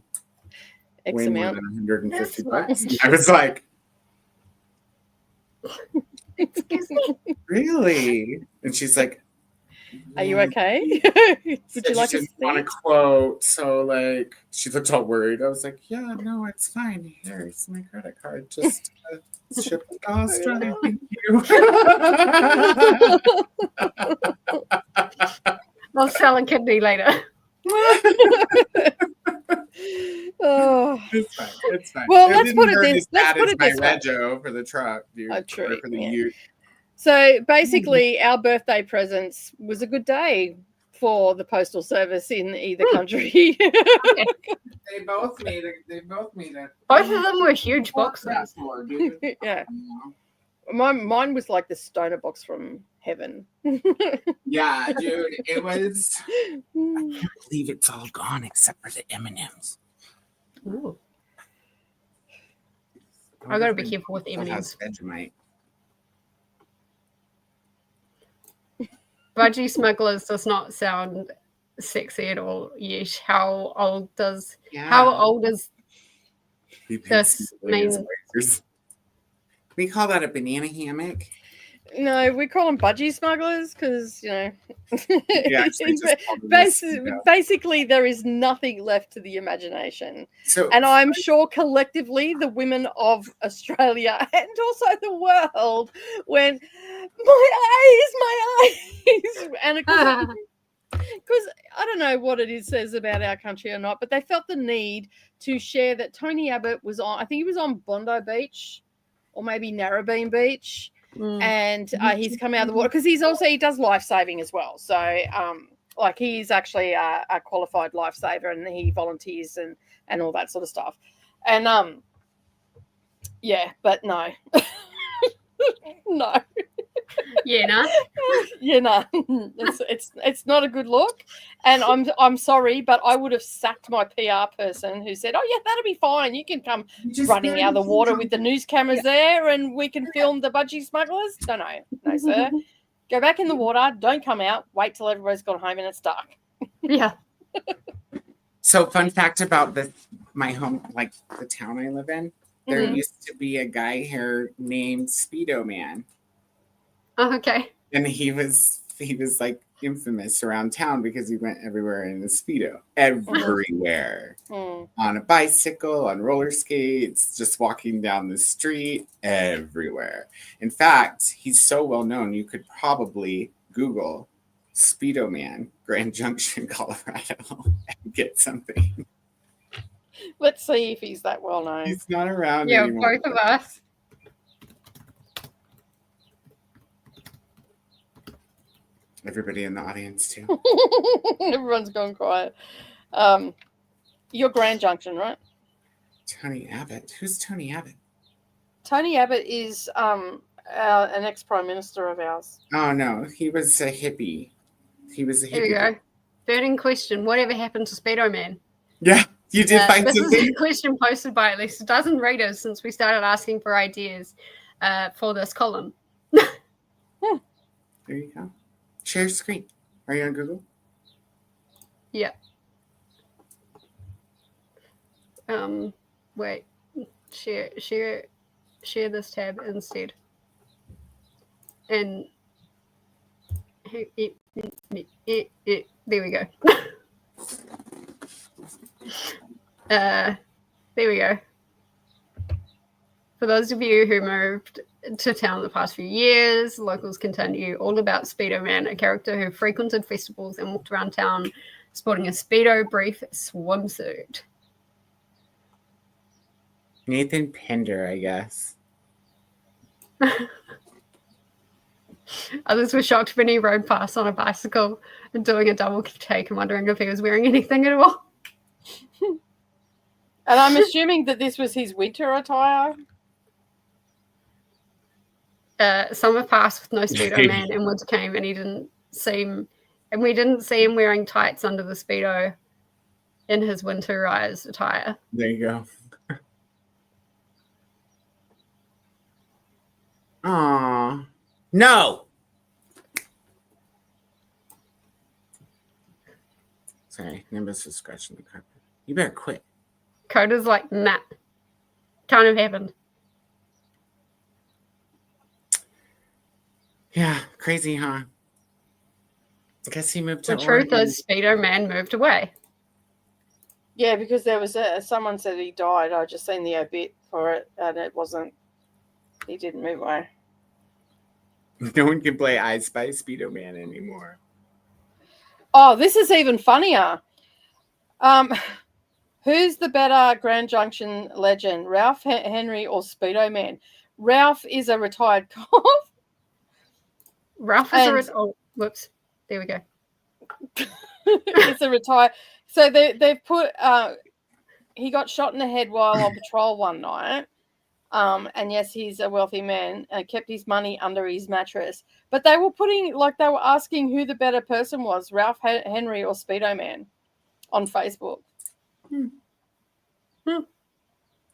X way more amount. than 150 That's bucks. I was like, Excuse me. really? And she's like, Are you "Yeah." okay? Would Said you like she a didn't want a seat? quote, so like she looked all worried. I was like, yeah, no, it's fine. Here's my credit card. Just ship it to Australia. Thank you. I'll sell a kidney later. Oh, It's fine. It's fine. Well, It let's didn't put it hurt this. as Let's bad put as it my this way. Rego for the truck, dude. Oh, Or true. for the Yeah. Ute. So basically, our birthday presents was a good day for the postal service in either country. They both made it. They both made it. Both of them were huge What's that boxes. for, dude? Yeah. Mine was like the stoner box from heaven. Yeah, dude. It was. I can't believe it's all gone except for the M&Ms. Ooh. I gotta be careful with M&Ms. Vegemite. Budgie Smugglers does not sound sexy at all. Yeesh. How old is this mean? We call that a banana hammock. No, we call them budgie smugglers because, Yeah, actually just called them basically there is nothing left to the imagination. So, And I'm sure collectively the women of Australia and also the world went, my eyes. And of course, because I don't know what it says about our country or not, but they felt the need to share that Tony Abbott was on, I think he was on Bondi Beach or maybe Narrabeen Beach. And he's come out of the water because he does life saving as well. So like he's actually a qualified lifesaver and he volunteers and all that sort of stuff. And yeah, but no. No. Yeah, no. Yeah, no. It's not a good look. And I'm sorry, but I would have sacked my PR person who said, "Oh yeah, that'll be fine. You can come running out of the water with the news cameras there, and we can film the budgie smugglers." No, sir. Go back in the water. Don't come out. Wait till everybody's gone home and it's dark. Yeah. So, fun fact about my home, like the town I live in, there used to be a guy here named Speedo Man. Oh, okay. And he was like infamous around town because he went everywhere in a Speedo. Everywhere. On a bicycle, on roller skates, just walking down the street, everywhere. In fact, he's so well known, you could probably Google Speedo Man, Grand Junction, Colorado, and get something. Let's see if he's that well known. He's not around Yeah, anymore. both of us. Everybody in the audience too. Everyone's gone quiet. You're Grand Junction, right? Tony Abbott. Who's Tony Abbott? Tony Abbott is an ex-prime minister of ours. Oh no, he was a hippie. He was a hippie. Here we go. Burning question. Whatever happened to Speedo Man? Yeah, you did find this something. is a question posted by at least a dozen readers since we started asking for ideas for this column. There you go. Share screen. Are you on Google? Yeah. Wait. Share this tab instead. And there we go. There we go. For those of you who moved to town the past few years, locals can tell you all about Speedo Man, a character who frequented festivals and walked around town sporting a Speedo brief swimsuit. Nathan Pender, I guess. Others were shocked when he rode past on a bicycle and doing a double take and wondering if he was wearing anything at all. And I'm assuming that this was his winter attire. Summer passed with no Speedo Man, and winter came, and we didn't see him wearing tights under the Speedo in his winterized attire. There you go. Aw. No. Sorry, Nimbus is scratching the carpet. You better quit. Koda's like, nah, can't have happened. Yeah, crazy, huh? I guess he moved to The truth Oregon. is, Speedo Man moved away. Yeah, because there was someone said he died. I just seen the obit for it, and it wasn't. He didn't move away. No one can play I Spy Speedo Man anymore. Oh, this is even funnier. Who's the better Grand Junction legend, Ralph Henry or Speedo Man? Ralph is a retired cop. Ralph is whoops. There we go. It's a retired. So they've put. He got shot in the head while on patrol one night. And yes, he's a wealthy man and kept his money under his mattress. But they were asking who the better person was, Ralph Henry or Speedo Man, on Facebook. A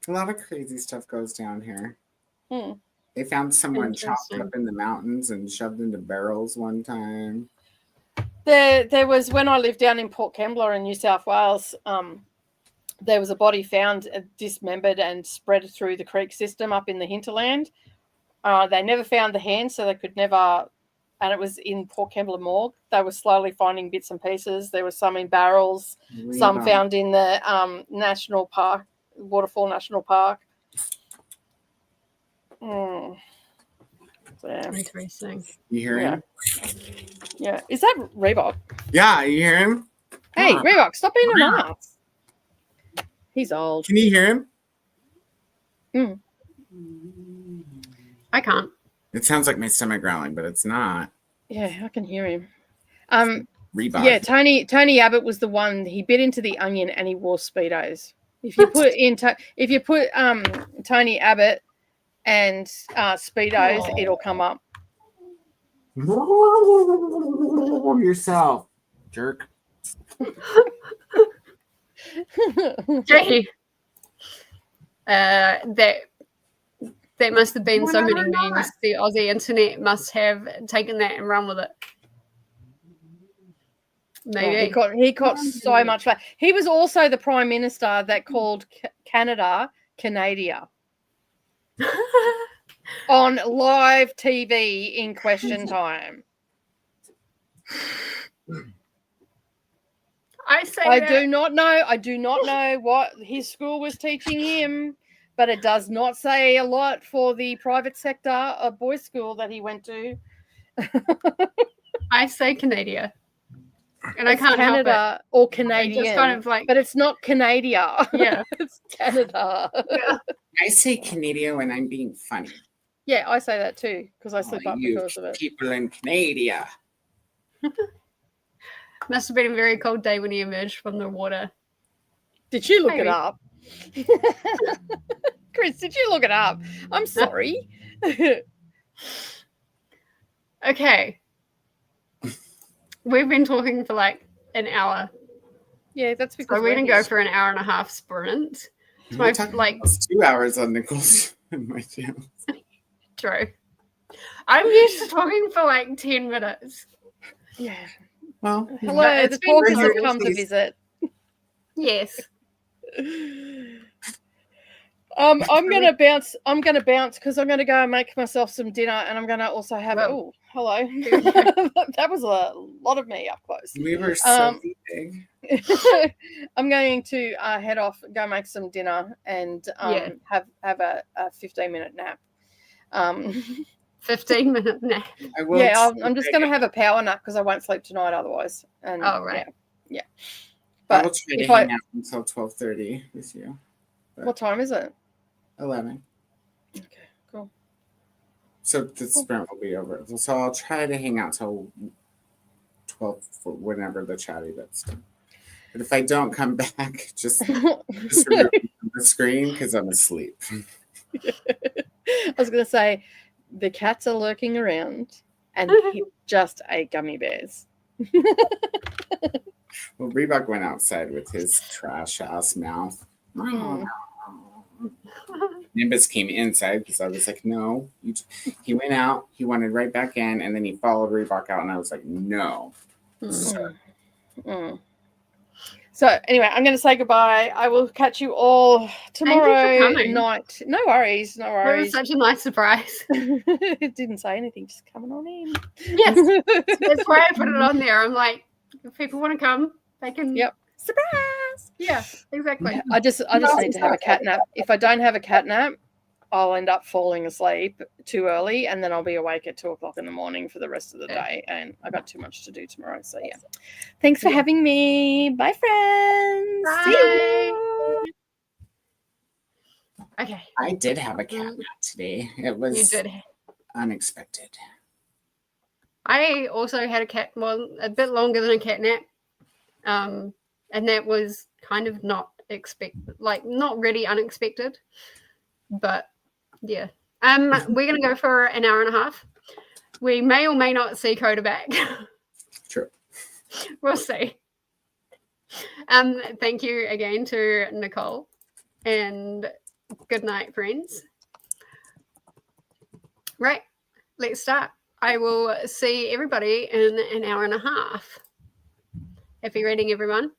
lot of crazy stuff goes down here. Hmm. They found someone chopped up in the mountains and shoved into barrels one time. There was, when I lived down in Port Kembla in New South Wales, there was a body found dismembered and spread through the creek system up in the hinterland. They never found the hand, so they could never, and it was in Port Kembla morgue. They were slowly finding bits and pieces. There were some in barrels, some found in the National Park, Waterfall National Park. So, yeah. Interesting. You hear him? Yeah. Is that Reebok? Yeah, you hear him? Hey, Reebok, stop being an ass. He's old. Can you hear him? I can't. It sounds like my stomach growling, but it's not. Yeah, I can hear him. Reebok. Yeah, Tony Abbott was the one. He bit into the onion and he wore Speedos. If you put Tony Abbott and Speedos, it'll come up. Yourself, jerk. Jackie. That must have been so many memes. The Aussie internet must have taken that and run with it. Maybe. He caught so much flack. He was also the prime minister that called Canada Canada on live TV in question time. I do not know what his school was teaching him, but it does not say a lot for the private sector of boys' school that he went to. I say Canada. And I can't Canada help it. Or Canadian. Just kind of like, but it's not Canada. Yeah. It's Canada. Yeah. I say Canada when I'm being funny. Yeah, I say that too because I slip up because of it. People in Canada. Must have been a very cold day when he emerged from the water. Did you look it up? Chris, did you look it up? I'm sorry. Okay. We've been talking for like an hour. Yeah, that's because so we're going to go for an hour and a half sprint. My like 2 hours on Nicole's and my channel. True. I'm used to talking for like 10 minutes. Yeah. Well, hello, the talkers have come to visit. Yes. I'm gonna bounce. I'm gonna bounce because I'm gonna go and make myself some dinner, and I'm gonna also have. Oh, hello. That was a lot of me up close. We were so big. I'm going to head off, go make some dinner, and have a 15-minute nap. 15-minute nap. I'm just going to have a power nap because I won't sleep tonight otherwise. And, yeah. But I will try to hang out until 12:30 with you. What time is it? 11. Okay, cool. So the sprint will be over. So I'll try to hang out till 12 for whenever the chatty bit's done. But if I don't come back, just remove the screen because I'm asleep. I was going to say, the cats are lurking around and he just ate gummy bears. Well, Reebok went outside with his trash ass mouth. Nimbus came inside because I was like, no. He went out, he wanted right back in, and then he followed Reebok out, and I was like, no. So anyway, I'm going to say goodbye. I will catch you all tomorrow coming. night. No worries. No It was worries. such a nice surprise. It didn't say anything. Just coming on in. Yes, that's why I put it on there. I'm like, if people want to come, they can. Yep. Surprise. Yeah, exactly. I just need to have a cat nap. If I don't have a cat nap, I'll end up falling asleep too early, and then I'll be awake at 2:00 in the morning for the rest of the day. And I got too much to do tomorrow. So yeah, thanks for having me. Bye, friends. Bye. See you. Okay. I did have a cat nap today. It was You did. unexpected. I also had a cat, well, a bit longer than a cat nap. And that was kind of not really unexpected. But yeah. We're gonna go for an hour and a half. We may or may not see Koda back. True. We'll see. Thank you again to Nicole, and good night, friends. Right, let's start. I will see everybody in an hour and a half. Happy reading, everyone.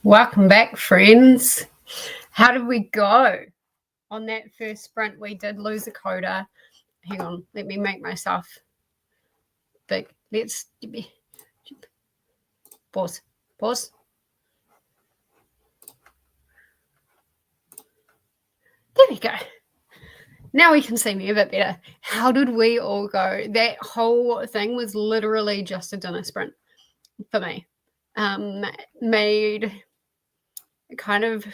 Welcome back, friends. How did we go on that first sprint? We did lose a Koda. Hang on, let me make myself big. Let's pause. There we go. Now we can see me a bit better. How did we all go? That whole thing was literally just a dinner sprint for me. Made kind of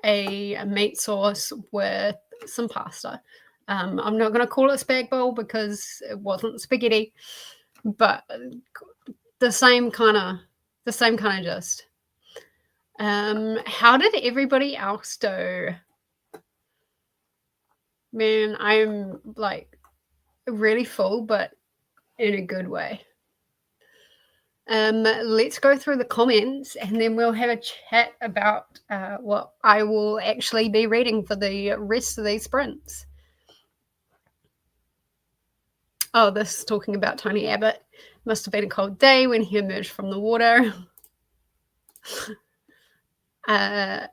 a meat sauce with some pasta. I'm not going to call it spag bowl because it wasn't spaghetti, but the same kind of gist. How did everybody else do? Man, I'm like really full, but in a good way. Let's go through the comments and then we'll have a chat about what I will actually be reading for the rest of these sprints. Oh, this is talking about Tony Abbott. Must have been a cold day when he emerged from the water.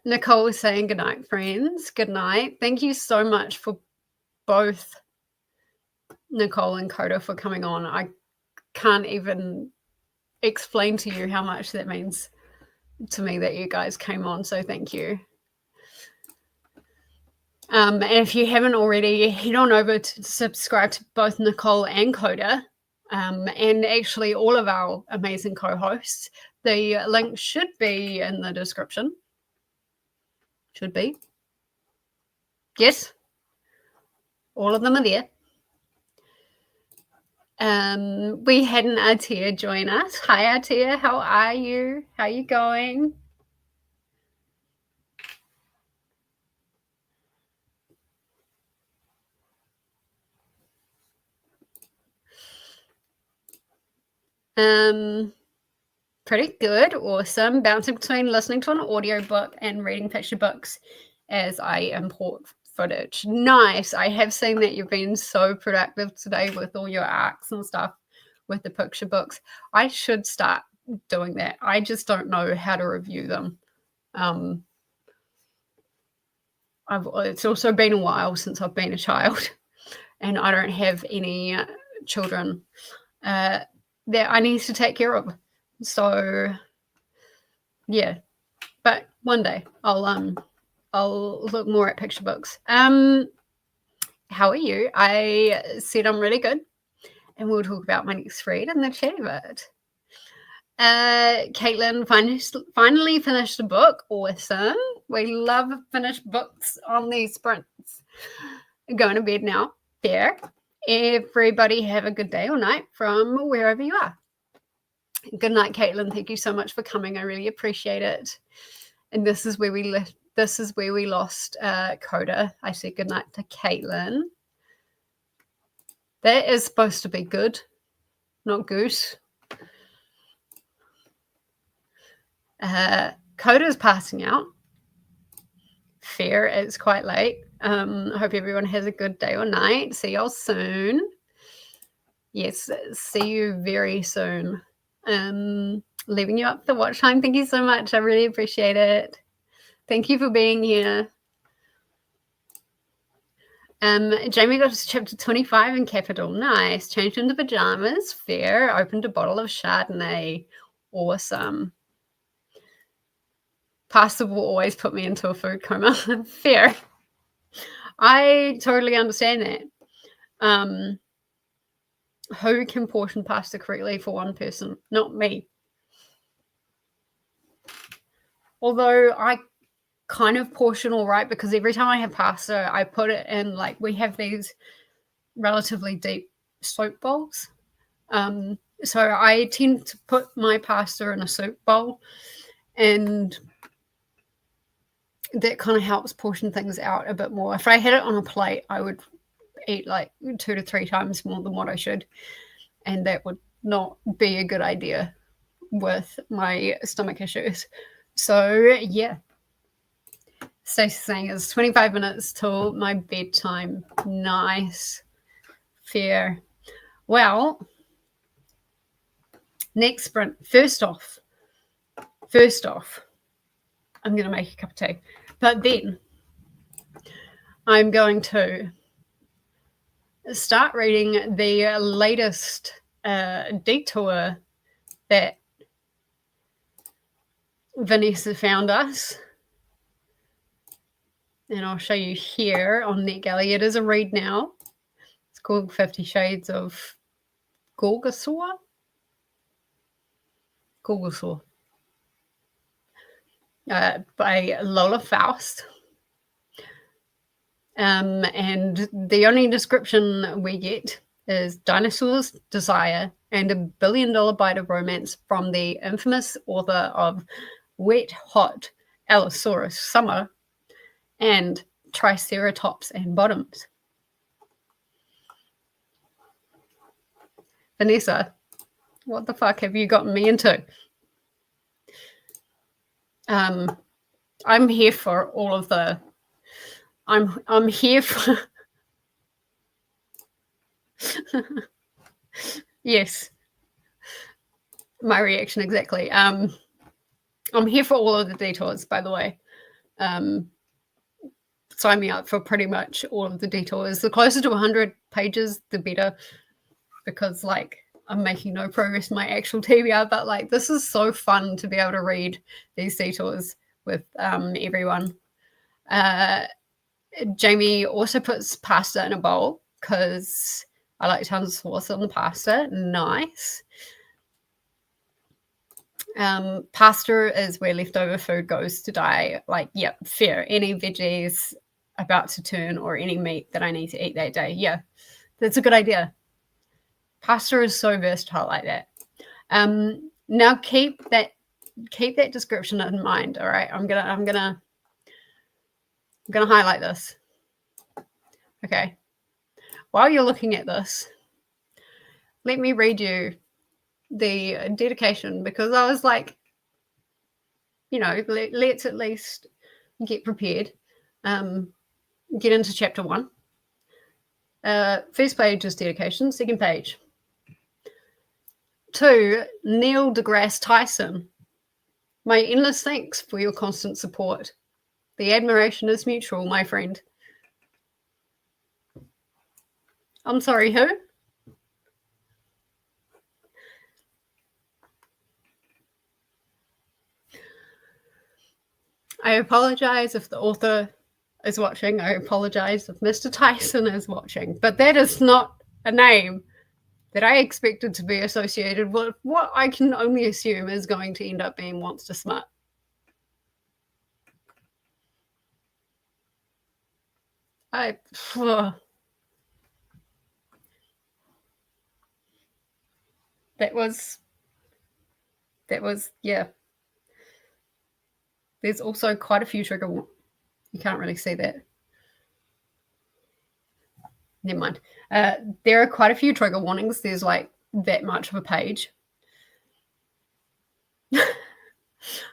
Nicole is saying good night, friends. Good night. Thank you so much for both Nicole and Koda for coming on. I can't even explain to you how much that means to me that you guys came on, so thank you. And if you haven't already, head on over to subscribe to both Nicole and Koda, and actually all of our amazing co-hosts. The link should be in the description. Should be. Yes. All of them are there. We had an Ahtiya join us. Hi, Ahtiya. How are you? How are you going? Pretty good. Awesome. Bouncing between listening to an audiobook and reading picture books as I import footage. Nice. I have seen that you've been so productive today with all your arcs and stuff with the picture books. I should start doing that. I just don't know how to review them. It's also been a while since I've been a child and I don't have any children that I need to take care of. So yeah, but one day I'll look more at picture books. How are you? I said I'm really good, and we'll talk about my next read in the chat of it. Caitlin finally finished a book. Awesome. We love finished books on these sprints. Going to bed now. There. Everybody have a good day or night from wherever you are. Good night, Caitlin. Thank you so much for coming. I really appreciate it. And this is where we lost Koda. I said good night to Caitlin. That is supposed to be good, not goose. Koda's passing out. Fair. It's quite late. I hope everyone has a good day or night. See y'all soon. Yes, see you very soon. Leaving you up the watch time. Thank you so much. I really appreciate it. Thank you for being here. Jamie got to chapter 25 in Capital. Nice. Changed into pajamas. Fair. Opened a bottle of Chardonnay. Awesome. Pasta will always put me into a food coma. Fair. I totally understand that. Who can portion pasta correctly for one person? Not me. Although I kind of portion all right because every time I have pasta, I put it in, like, we have these relatively deep soup bowls. So I tend to put my pasta in a soup bowl, and that kind of helps portion things out a bit more. If I had it on a plate, I would eat like 2 to 3 times more than what I should, and that would not be a good idea with my stomach issues. So yeah, Stacey's saying it's 25 minutes till my bedtime. Nice. Fair. Well, next sprint. First off, I'm going to make a cup of tea. But then I'm going to start reading the latest detour that Vanessa found us. And I'll show you here on Netgalley. It is a read now. It's called 50 Shades of Gorgasaur. By Lola Faust. And the only description we get is dinosaurs, desire, and a $1 billion bite of romance from the infamous author of Wet Hot Allosaurus Summer and Triceratops and Bottoms. Vanessa, what the fuck have you gotten me into? I'm here for all of the. I'm here for. Yes, my reaction exactly. I'm here for all of the detours, by the way. Sign me up for pretty much all of the detours. The closer to 100 pages, the better, because like I'm making no progress in my actual TBR, but like this is so fun to be able to read these detours with everyone. Jamie also puts pasta in a bowl because I like tons of sauce on the pasta. Nice. Pasta is where leftover food goes to die. Like, yep, fair. Any veggies about to turn or any meat that I need to eat that day. Yeah, that's a good idea. Pasta is so versatile like that. Now keep that description in mind. All right, I'm gonna highlight this. Okay. While you're looking at this, let me read you the dedication, because I was like, you know, let's at least get prepared. Get into chapter 1. First page is dedication. Second page. To Neil deGrasse Tyson, my endless thanks for your constant support. The admiration is mutual, my friend. I'm sorry, who? I apologize if the author is watching. I apologize if Mr. Tyson is watching. But that is not a name that I expected to be associated with what I can only assume is going to end up being Monster Smut. That was, yeah. There's also quite a few trigger. You can't really see that. Never mind. There are quite a few trigger warnings. There's like that much of a page.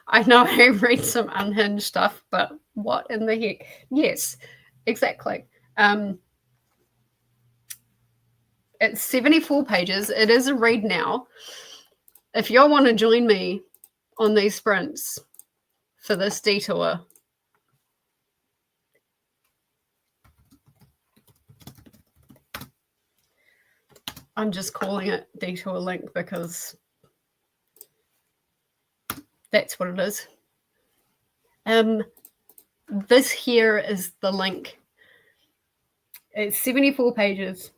I know I read some unhinged stuff, but what in the heck? Yes, exactly. It's 74 pages. It is a read now. If y'all want to join me on these sprints for this detour, I'm just calling it detour link because that's what it is. This here is the link. It's 74 pages.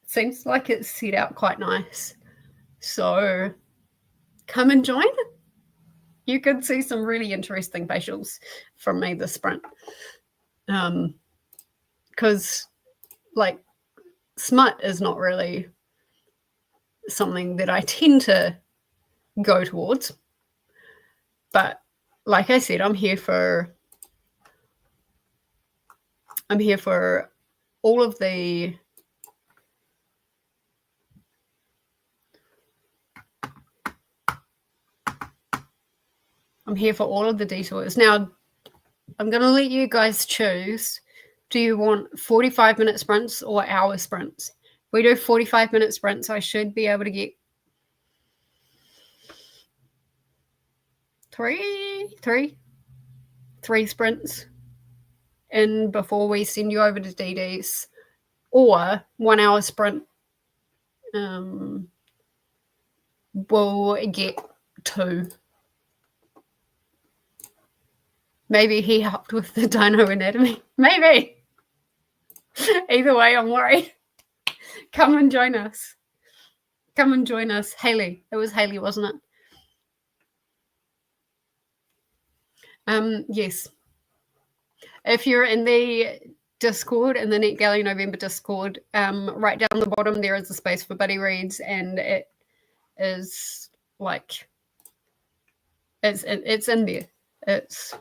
Seems like it's set out quite nice. So come and join. You could see some really interesting facials from me this sprint. Because like smut is not really something that I tend to go towards. But like I said, I'm here for all of the detours. Now, I'm going to let you guys choose. Do you want 45-minute sprints or hour sprints? If we do 45-minute sprints, I should be able to get three sprints in before we send you over to Didi's, or 1 hour sprint, we'll get 2. Maybe he helped with the dino anatomy. Maybe. Either way, I'm worried. Come and join us. Come and join us. Haley. It was Haley, wasn't it? Yes. If you're in the Discord, in the Netgalley November Discord, right down the bottom there is a space for buddy reads, and it is like it's in there. It's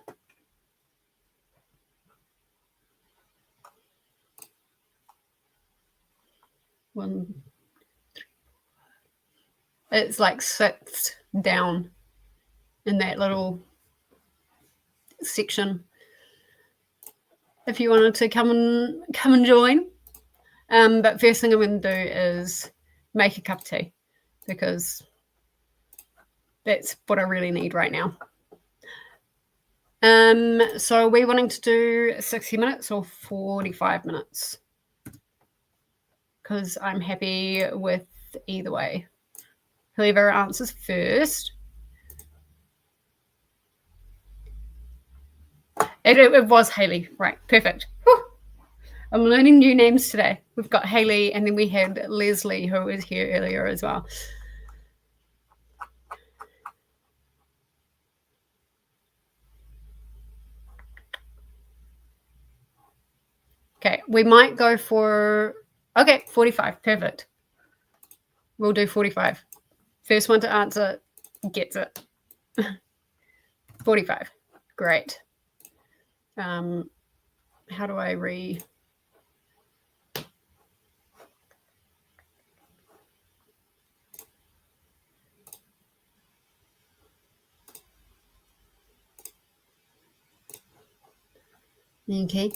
one. It's like 6th down in that little section. If you wanted to come and join, but first thing I'm going to do is make a cup of tea, because that's what I really need right now. So are we wanting to do 60 minutes or 45 minutes? Because I'm happy with either way. Whoever answers first. It was Haley. Right, perfect. Whew. I'm learning new names today. We've got Haley, and then we had Leslie, who was here earlier as well. Okay, we might go for, 45, perfect. We'll do 45. First one to answer gets it. 45, great. How do I Okay.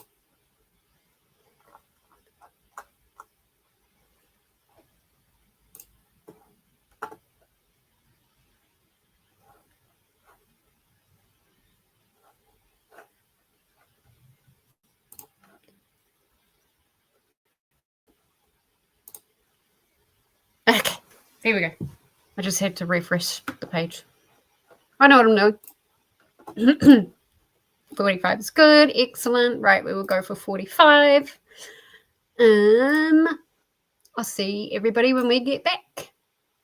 Okay, there we go. I just had to refresh the page. I know what I'm doing. 45 is good. Excellent. Right, we will go for 45. I'll see everybody when we get back.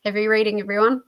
Happy reading, everyone.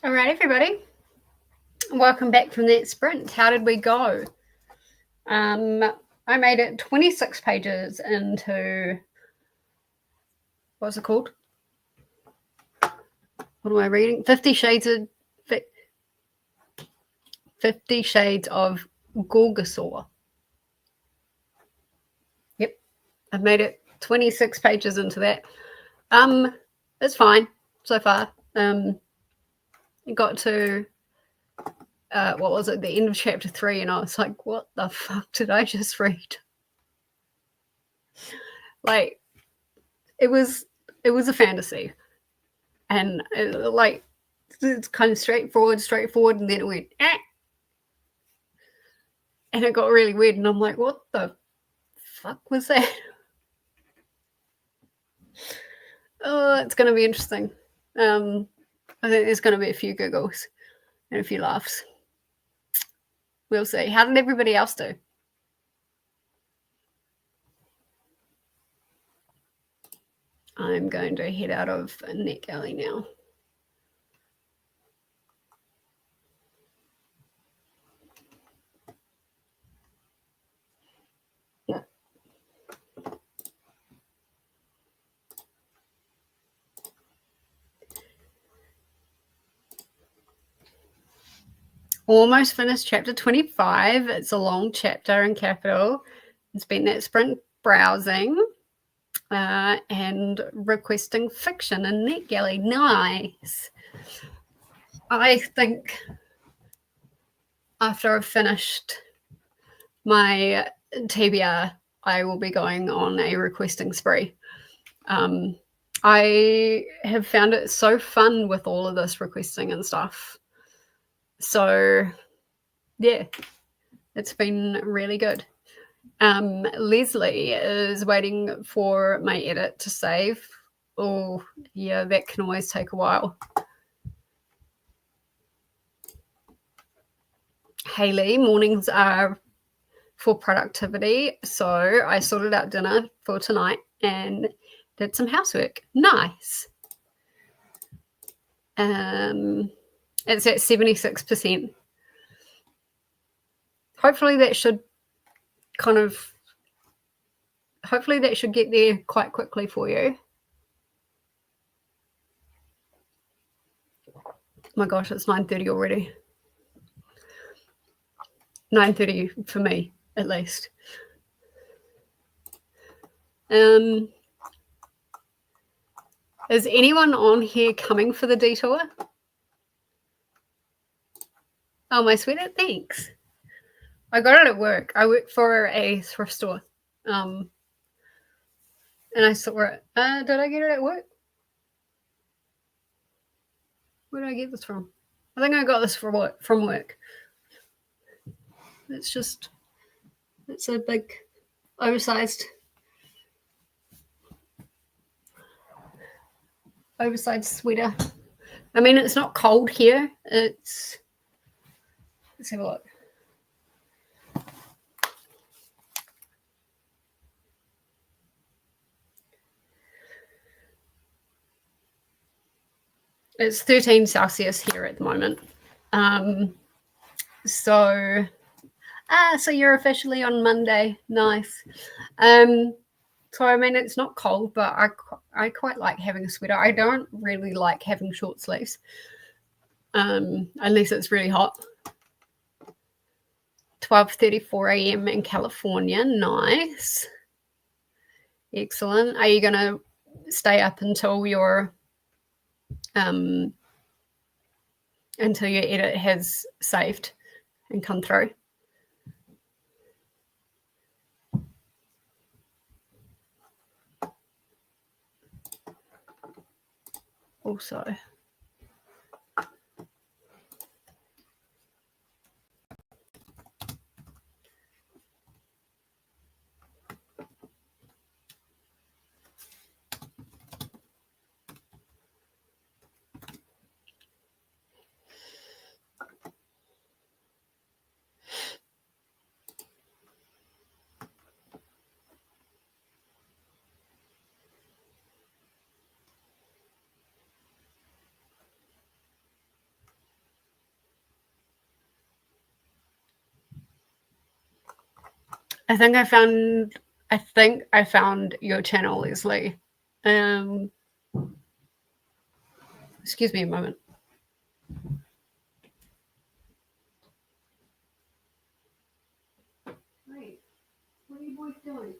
All right, everybody. Welcome back from that sprint. How did we go? I made it 26 pages into, what's it called? What am I reading? 50 Shades of Gorgasaur. Yep, I've made it 26 pages into that. It's fine so far. It got to what was it, the end of chapter 3, and I was like, what the fuck did I just read? Like, it was a fantasy, and it's kind of straightforward, and then it went and it got really weird, and I'm like, what the fuck was that? Oh, it's going to be interesting. I think there's going to be a few giggles and a few laughs. We'll see. How did everybody else do? I'm going to head out of Netgalley now. Almost finished chapter 25. It's a long chapter in capital. It's been that sprint browsing and requesting fiction in Netgalley. Nice. I think after I've finished my TBR, I will be going on a requesting spree. I have found it so fun with all of this requesting and stuff. So, yeah, it's been really good. Leslie is waiting for my edit to save. Oh, yeah, that can always take a while. Hayley, mornings are for productivity. So I sorted out dinner for tonight and did some housework. Nice. It's at 76%. Hopefully that should get there quite quickly for you. Oh my gosh, it's 9:30 already. 9:30 for me, at least. Is anyone on here coming for the detour? Oh, my sweater, thanks. I got it at work. I work for a thrift store. And I saw it. Did I get it at work? Where did I get this from? I think I got this from work. It's a big, oversized sweater. I mean, it's not cold here. Let's have a look. It's 13 Celsius here at the moment. So you're officially on Monday. Nice. So I mean, it's not cold, but I quite like having a sweater. I don't really like having short sleeves, unless it's really hot. 12:34 a.m. in California. Nice. Excellent. Are you going to stay up until your edit has saved and come through? Also, I think I found your channel, Leslie. Excuse me a moment. Wait, what are you boys doing?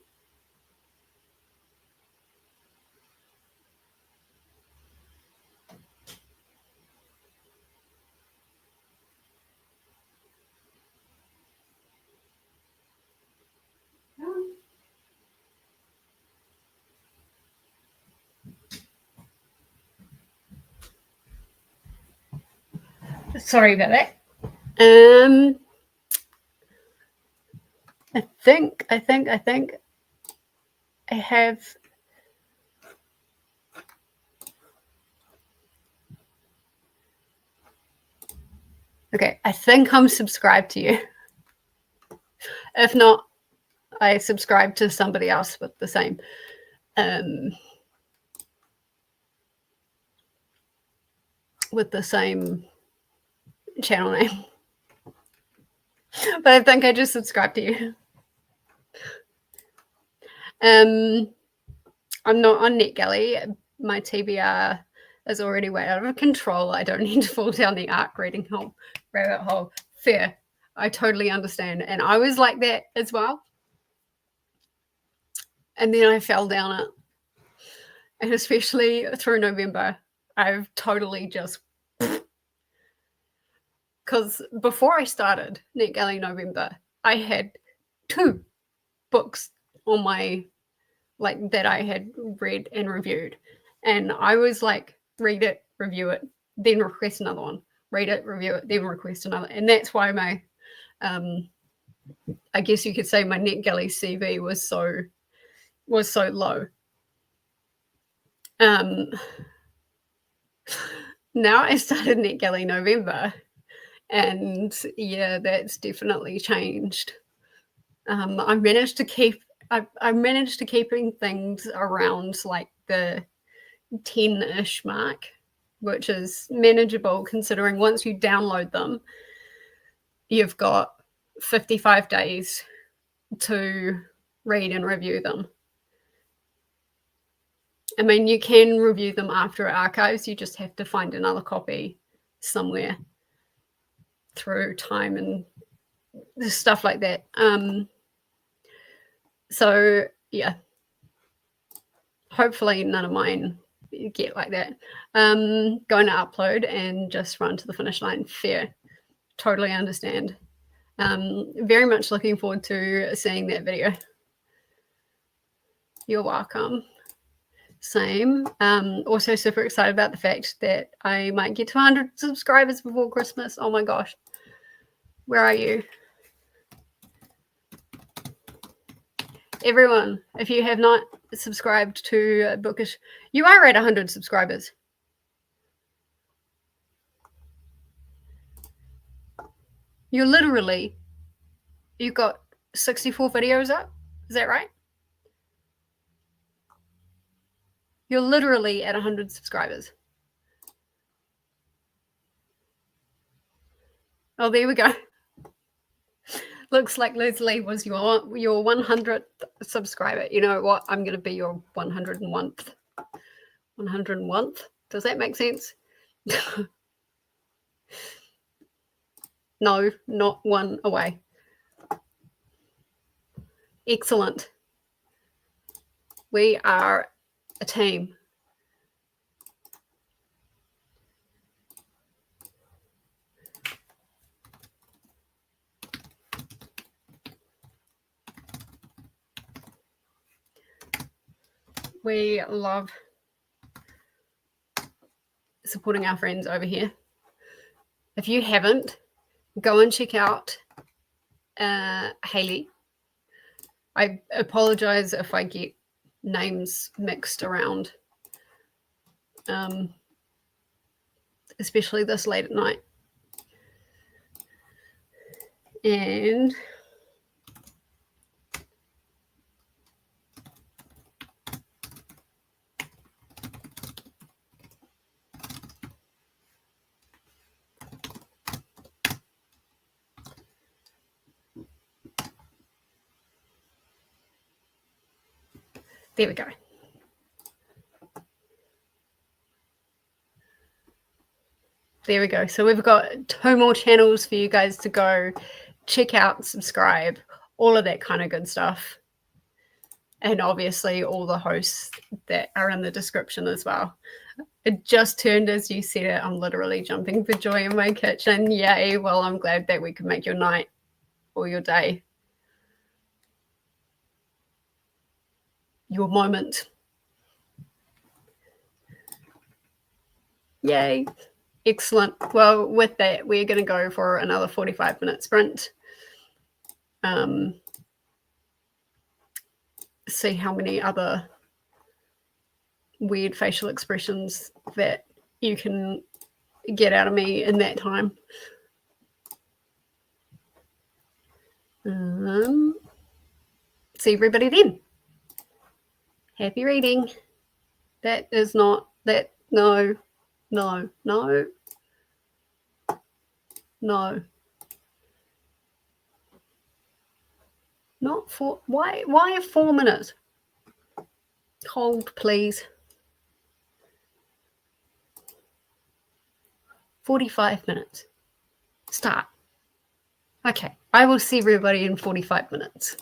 Sorry about that. I think I have. Okay, I think I'm subscribed to you. If not, I subscribe to somebody else with the same channel name. But I think I just subscribed to you. I'm not on Netgalley. My TBR is already way out of control. I don't need to fall down the ARC reading rabbit hole. Fair. I totally understand. And I was like that as well. And then I fell down it. And especially through November, I've totally just... Because before I started Netgalley November, I had 2 books on my... that I had read and reviewed. And I was like, read it, review it, then request another one. Read it, review it, then request another. And that's why my, I guess you could say my Netgalley CV was so low. Now I started Netgalley November, and yeah, that's definitely changed. I managed to keep keeping things around like the 10-ish mark, which is manageable considering once you download them, you've got 55 days to read and review them. I mean, you can review them after it archives. You just have to find another copy somewhere through time and stuff like that. So yeah, hopefully none of mine get like that. Going to upload and just run to the finish line. Fair. Totally understand. Very much looking forward to seeing that video. You're welcome. Same. Also super excited about the fact that I might get to 100 subscribers before Christmas. Oh my gosh. Where are you? Everyone, if you have not subscribed to Bookish, you are at 100 subscribers. You're literally, you've got 64 videos up. Is that right? You're literally at 100 subscribers. Oh, there we go. Looks like Leslie was your 100th subscriber. You know what? I'm going to be your 101th. 101th? Does that make sense? No, not one away. Excellent. We are a team. We love supporting our friends over here. If you haven't, go and check out Haley. I apologize if I get names mixed around, especially this late at night. And There we go. There we go. So we've got 2 more channels for you guys to go check out, subscribe, all of that kind of good stuff. And obviously all the hosts that are in the description as well. It just turned as you said it. I'm literally jumping for joy in my kitchen. Yay. Well, I'm glad that we could make your night or your day, your moment. Yay. Excellent. Well, with that, we're going to go for another 45-minute sprint. See how many other weird facial expressions that you can get out of me in that time. See everybody then. Happy reading. That is not that. No. Not for. Why a 4 minutes? Hold, please. 45 minutes. Start. Okay. I will see everybody in 45 minutes.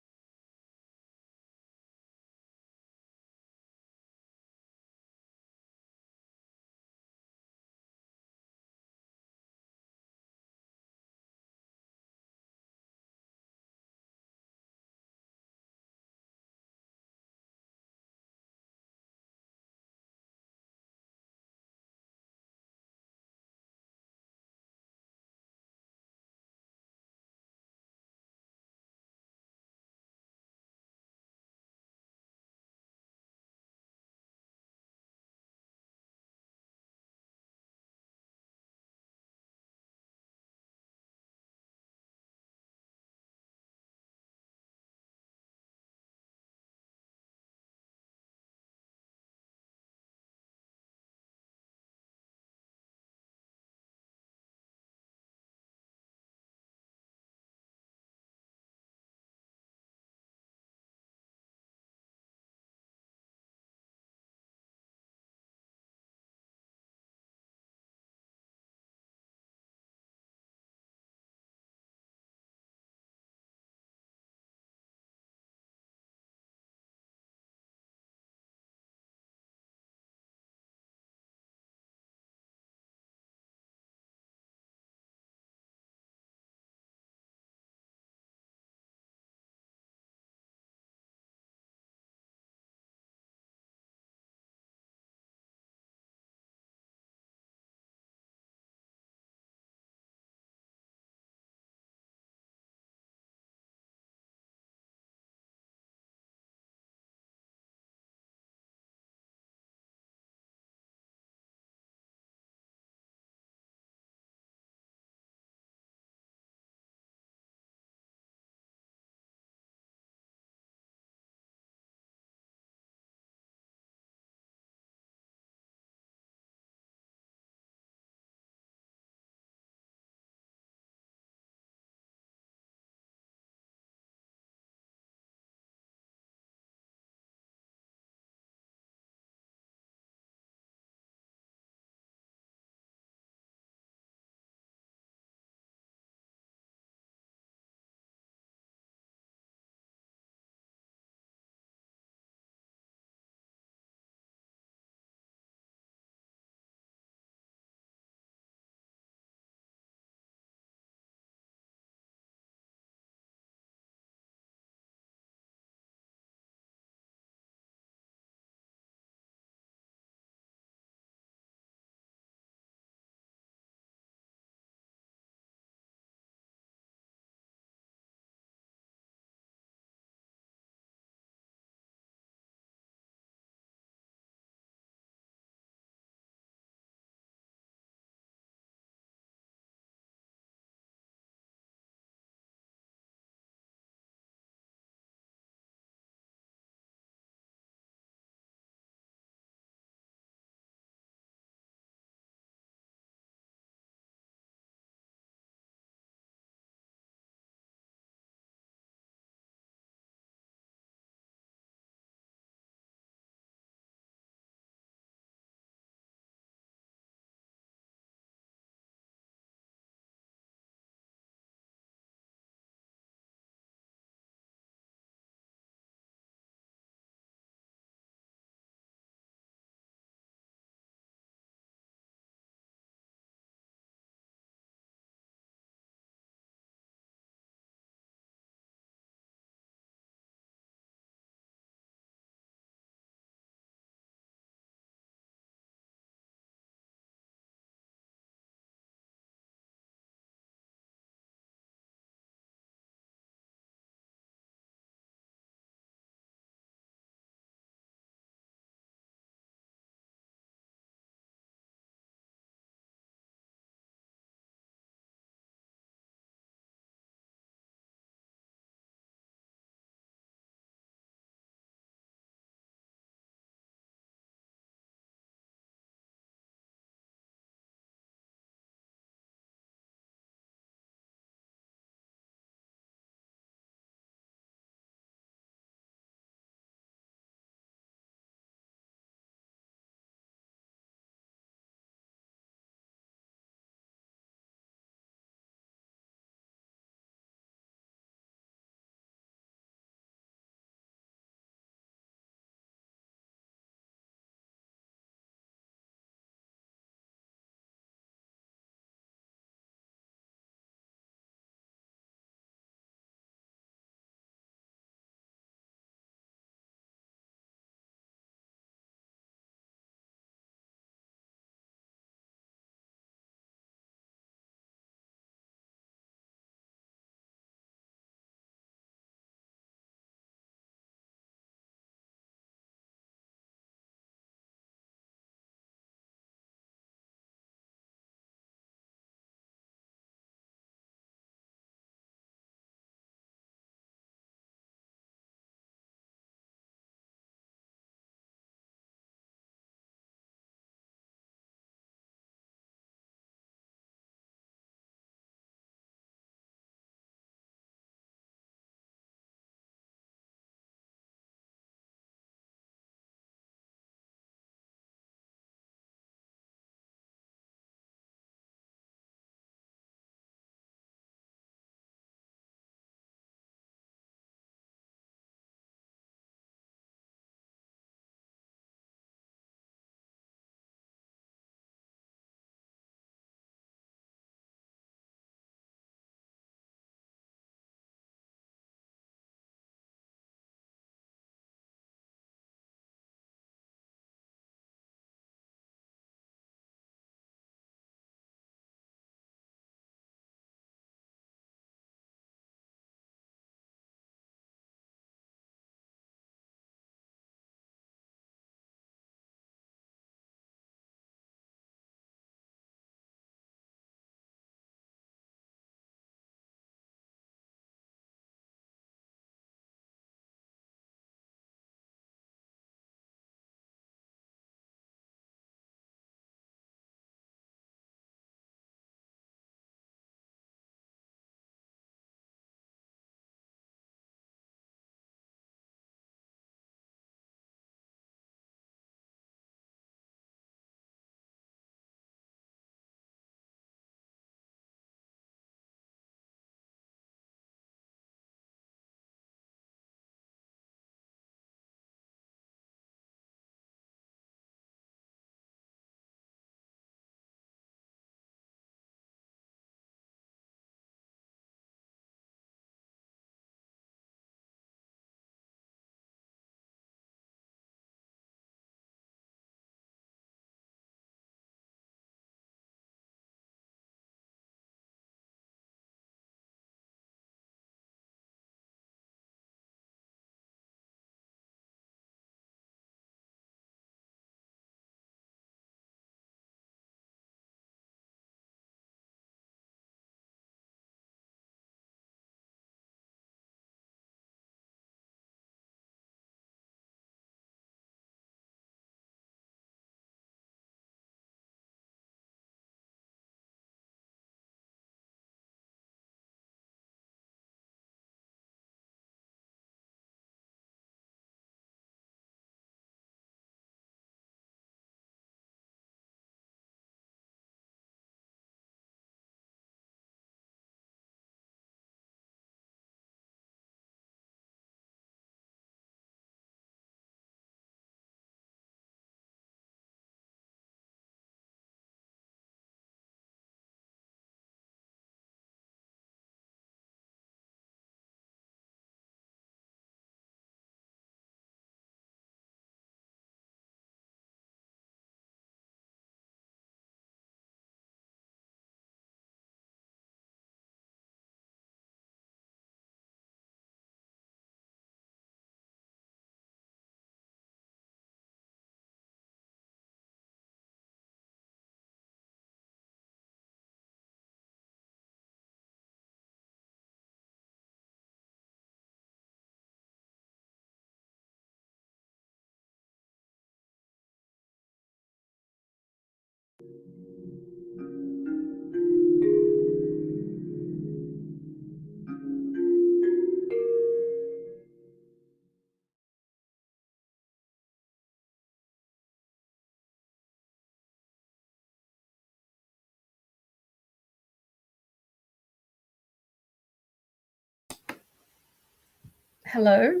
Hello.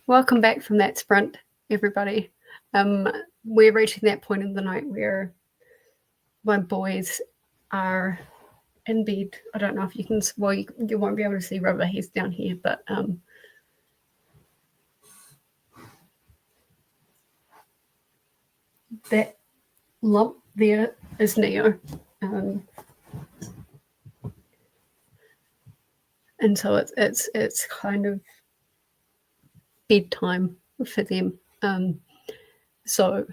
Welcome back from that sprint, everybody. We're reaching that point in the night where my boys are in bed. I don't know if you can, well, you won't be able to see River, he's down here, but that lump there is Neo. And so it's kind of bedtime for them. So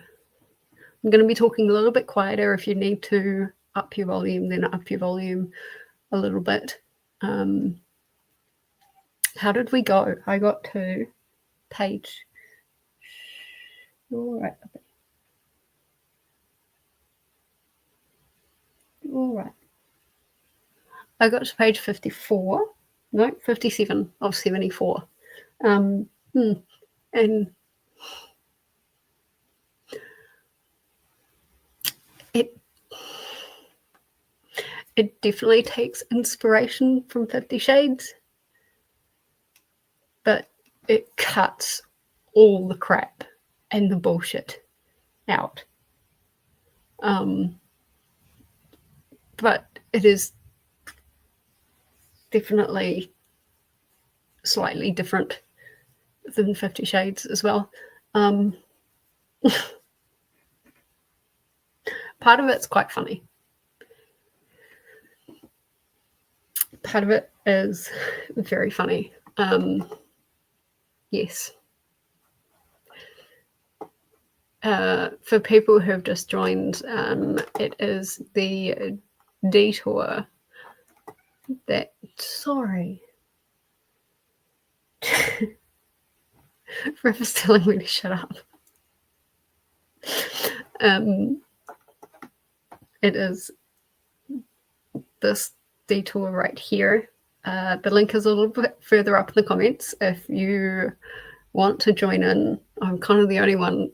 I'm going to be talking a little bit quieter. If you need to up your volume, then up your volume a little bit. How did we go? I got to page. All right. All right. I got to page 54. No, 57 of 74. And it definitely takes inspiration from 50 Shades, but it cuts all the crap and the bullshit out. But it is definitely slightly different than 50 Shades as well. Part of it's quite funny. Part of it is very funny. Yes. For people who have just joined, it is the detour that, sorry. River's telling me to shut up. It is this detour right here. The link is a little bit further up in the comments if you want to join in. I'm kind of the only one.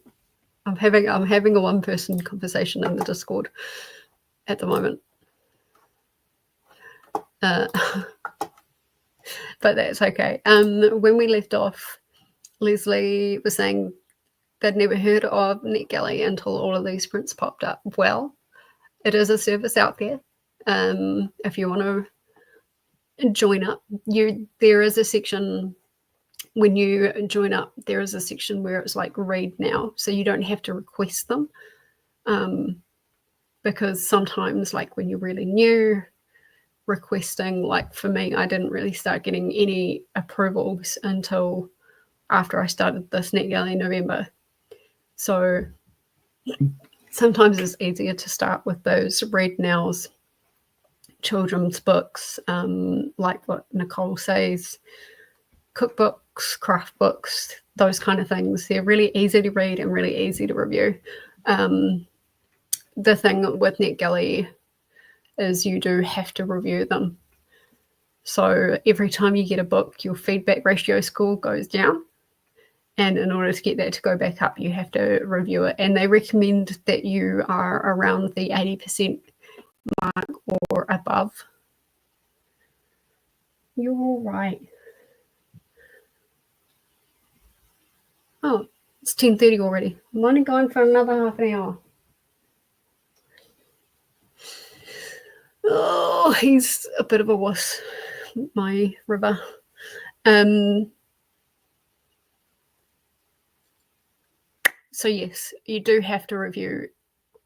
I'm having a one-person conversation in the Discord at the moment. But that's okay. When we left off, Leslie was saying they'd never heard of Netgalley until all of these sprints popped up. Well, it is a service out there. If you want to join up, there is a section when you join up. There is a section where it's like read now, so you don't have to request them. Because sometimes, like when you're really new, requesting, like for me, I didn't really start getting any approvals until after I started this Netgalley November. So sometimes it's easier to start with those read nows, children's books, like what Nicole says, cookbooks, craft books, those kind of things. They're really easy to read and really easy to review. The thing with Netgalley is you do have to review them. So every time you get a book, your feedback ratio score goes down. And in order to get that to go back up, you have to review it. And they recommend that you are around the 80% mark or above. You're all right. Oh, it's 10:30 already. I'm only going for another half an hour. Oh, he's a bit of a wuss, my River. So yes, you do have to review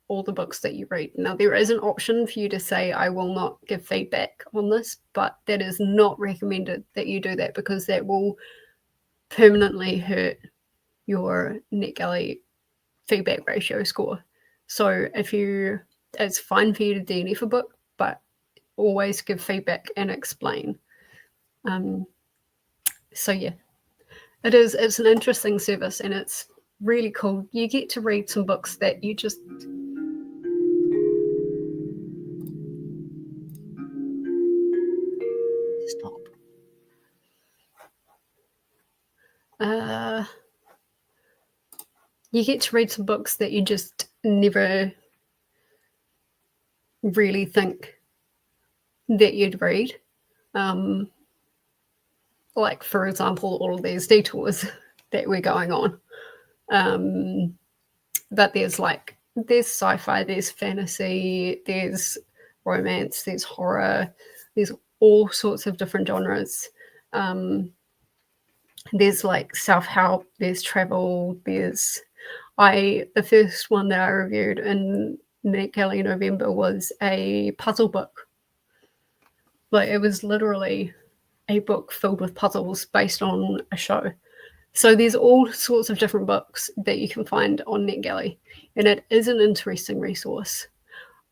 all the books that you read. Now, there is an option for you to say, I will not give feedback on this, but that is not recommended that you do that, because that will permanently hurt your Netgalley feedback ratio score. So it's fine for you to DNF a book, but always give feedback and explain. So yeah, it's an interesting service, and it's really cool. You get to read some books that you just stop. You get to read some books that you just never really think that you'd read. Like, for example, all of these detours that we're going on. But there's sci-fi, there's fantasy, there's romance, there's horror, there's all sorts of different genres. There's like self-help, there's travel, there's the first one that I reviewed in Netgalley November was a puzzle book. Like, it was literally a book filled with puzzles based on a show. So there's all sorts of different books that you can find on Netgalley, and it is an interesting resource.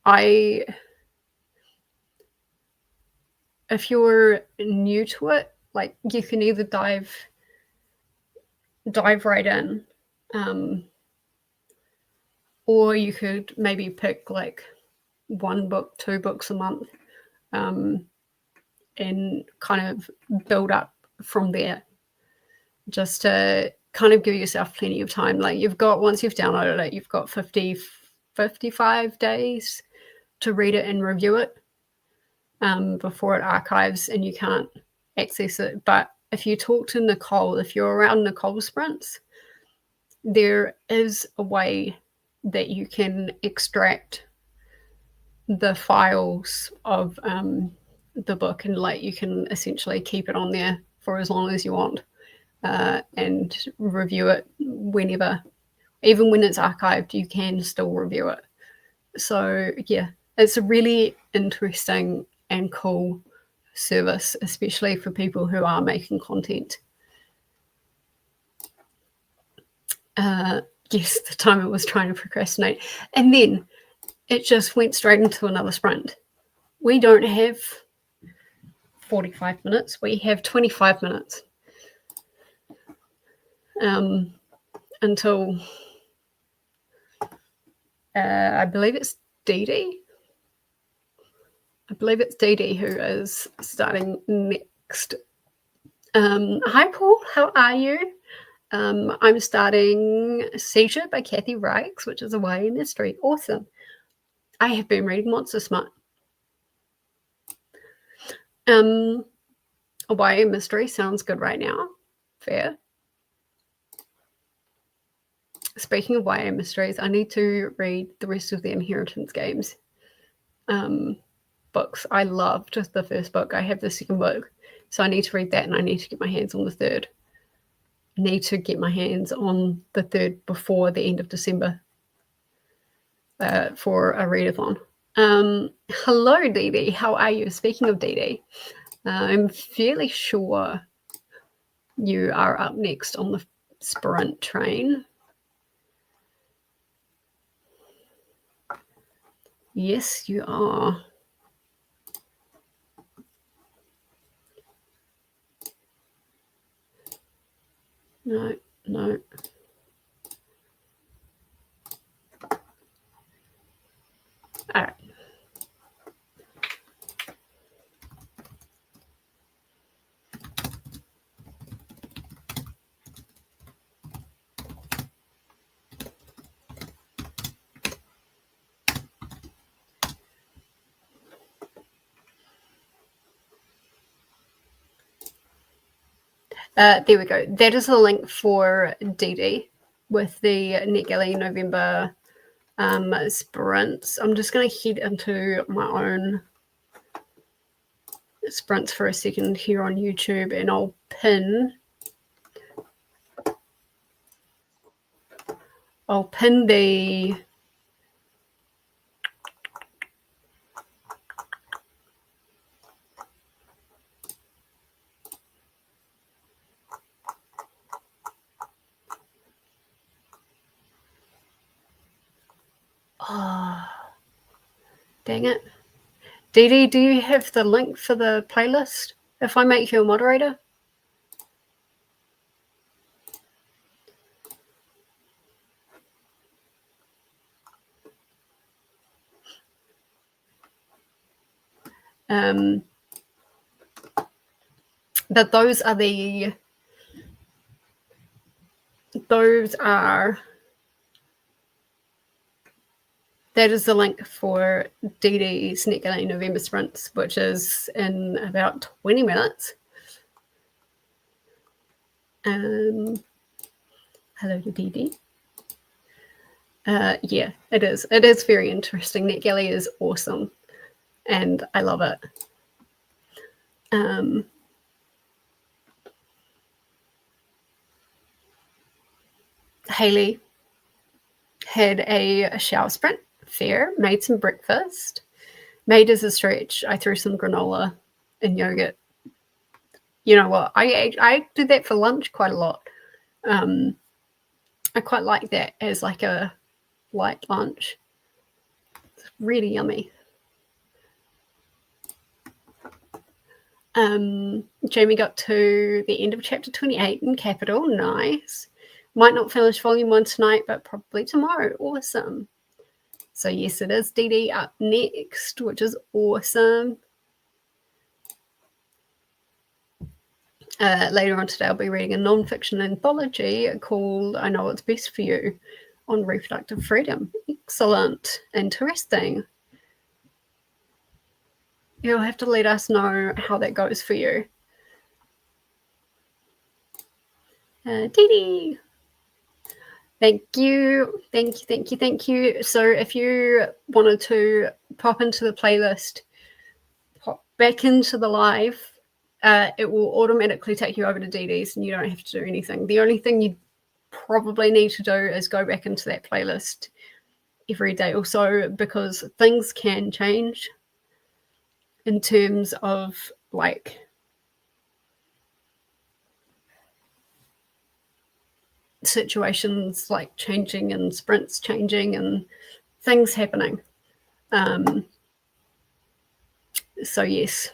If you're new to it, like, you can either dive right in, or you could maybe pick like 1 book, 2 books a month, and kind of build up from there, just to kind of give yourself plenty of time. Like, once you've downloaded it, you've got 55 days to read it and review it before it archives and you can't access it. But if you talk to Nicole, if you're around Nicole Sprints, there is a way that you can extract the files of the book, and like, you can essentially keep it on there for as long as you want, and review it whenever. Even when it's archived, you can still review it. So yeah, it's a really interesting and cool service, especially for people who are making content. Yes, the timer was trying to procrastinate, and then it just went straight into another sprint. We don't have 45 minutes, we have 25 minutes until I believe it's Didi. Who is starting next. Hi Paul, how are you? I'm starting Seizure by Kathy Reichs, which is a YA mystery. Awesome. I have been reading Monster Smart. A YA mystery sounds good right now. Fair. Speaking of YA mysteries, I need to read the rest of the Inheritance Games books. I loved the first book. I have the second book, so I need to read that, and I need to get my hands on the third. I need to get my hands on the third before the end of December for a readathon. Hello, Didi. How are you? Speaking of Didi, I'm fairly sure you are up next on the sprint train. Yes, you are. No. All right. There we go. That is the link for Didi with the Netgalley November sprints. I'm just going to head into my own sprints for a second here on YouTube, and I'll pin the dang it. Didi, do you have the link for the playlist if I make you a moderator? But those are the that is the link for Didi's Netgalley November Sprints, which is in about 20 minutes. Hello to Didi. Yeah, it is. It is very interesting. Netgalley is awesome, and I love it. Haley had a shower sprint, fair, made some breakfast, made as a stretch. I threw some granola and yogurt. You know what? I do that for lunch quite a lot. I quite like that as like a light lunch. It's really yummy. Jamie got to the end of chapter 28 in Capital. Nice. Might not finish volume 1 tonight, but probably tomorrow. Awesome. So yes, it is Didi up next, which is awesome. Later on today, I'll be reading a non-fiction anthology called I Know What's Best for You on reproductive freedom. Excellent. Interesting. You'll have to let us know how that goes for you. Didi. Thank you. Thank you, thank you, thank you. So if you wanted to pop into the playlist, pop back into the live, it will automatically take you over to Didi's and you don't have to do anything. The only thing you probably need to do is go back into that playlist every day or so, because things can change in terms of like situations like changing and sprints changing and things happening. So yes.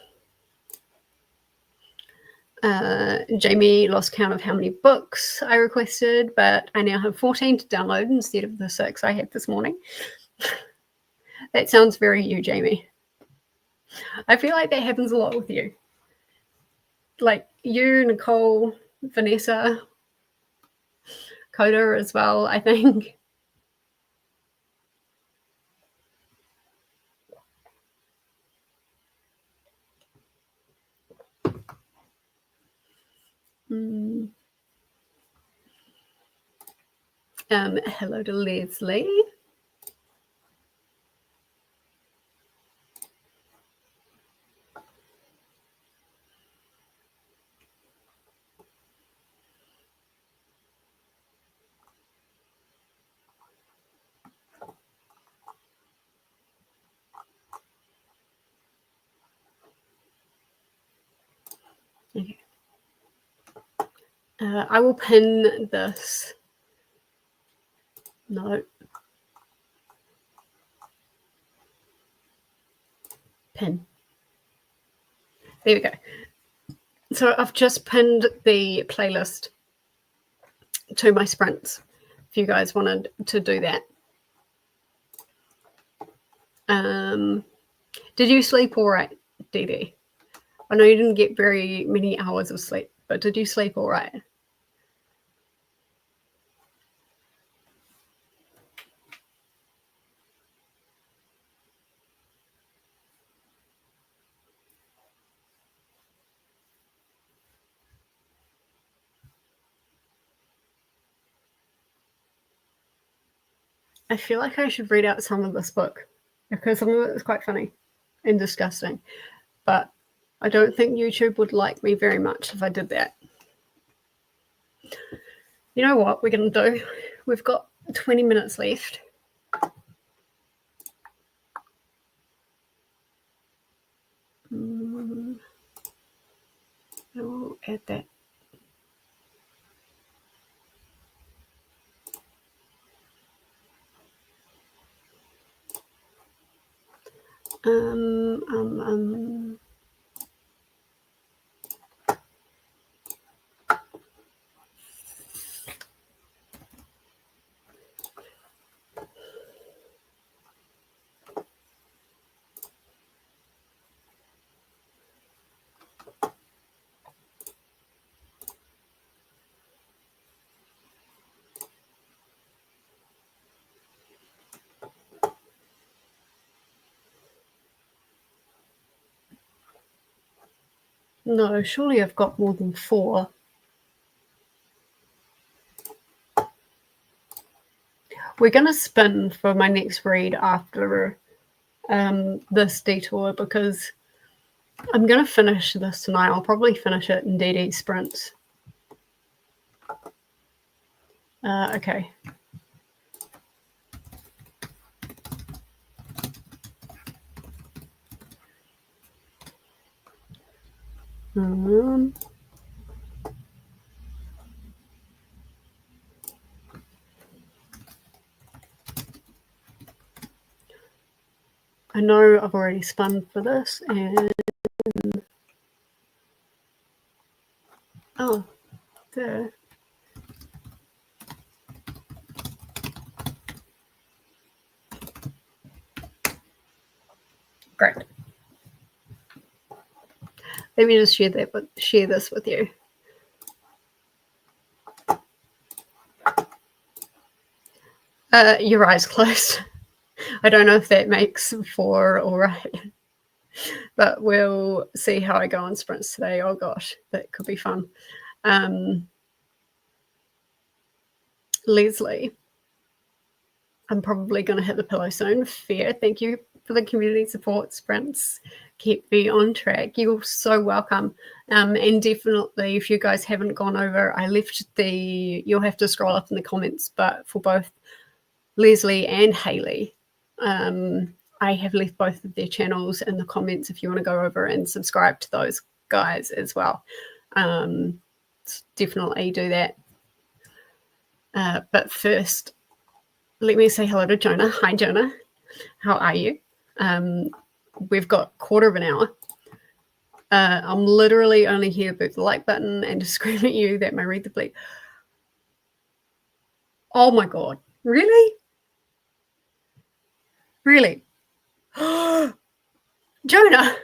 Jamie lost count of how many books I requested, but I now have 14 to download instead of the 6 I had this morning. That sounds very you, Jamie. I feel like that happens a lot with you. Like you, Nicole, Vanessa, Koda as well, I think. Hello to Leslie. Okay. I will pin this. No. Pin. There we go. So I've just pinned the playlist to my sprints if you guys wanted to do that. Did you sleep all right, Didi? I know you didn't get very many hours of sleep, but did you sleep all right? I feel like I should read out some of this book because some of it is quite funny and disgusting, but I don't think YouTube would like me very much if I did that. You know what we're going to do? We've got 20 minutes left. I'll add that. No, surely I've got more than 4. We're going to spin for my next read after this detour because I'm going to finish this tonight. I'll probably finish it in Didi Sprints. Okay. I know I've already spun for this, and oh, there. Great. Let me just share this with you. Your eyes closed. I don't know if that makes 4 all right, but we'll see how I go on sprints today. Oh gosh, that could be fun. Leslie, I'm probably going to hit the pillow soon. Fair. Thank you for the community support sprints. Keep me on track. You're so welcome. And definitely, if you guys haven't gone over, I left you'll have to scroll up in the comments, but for both Leslie and Hayley, I have left both of their channels in the comments if you want to go over and subscribe to those guys as well. Definitely do that. But first, let me say hello to Jonah. Hi, Jonah. How are you? We've got a quarter of an hour. I'm literally only here to the like button and to scream at you that my read the bleed. Oh my God. Really? Really? Jonah!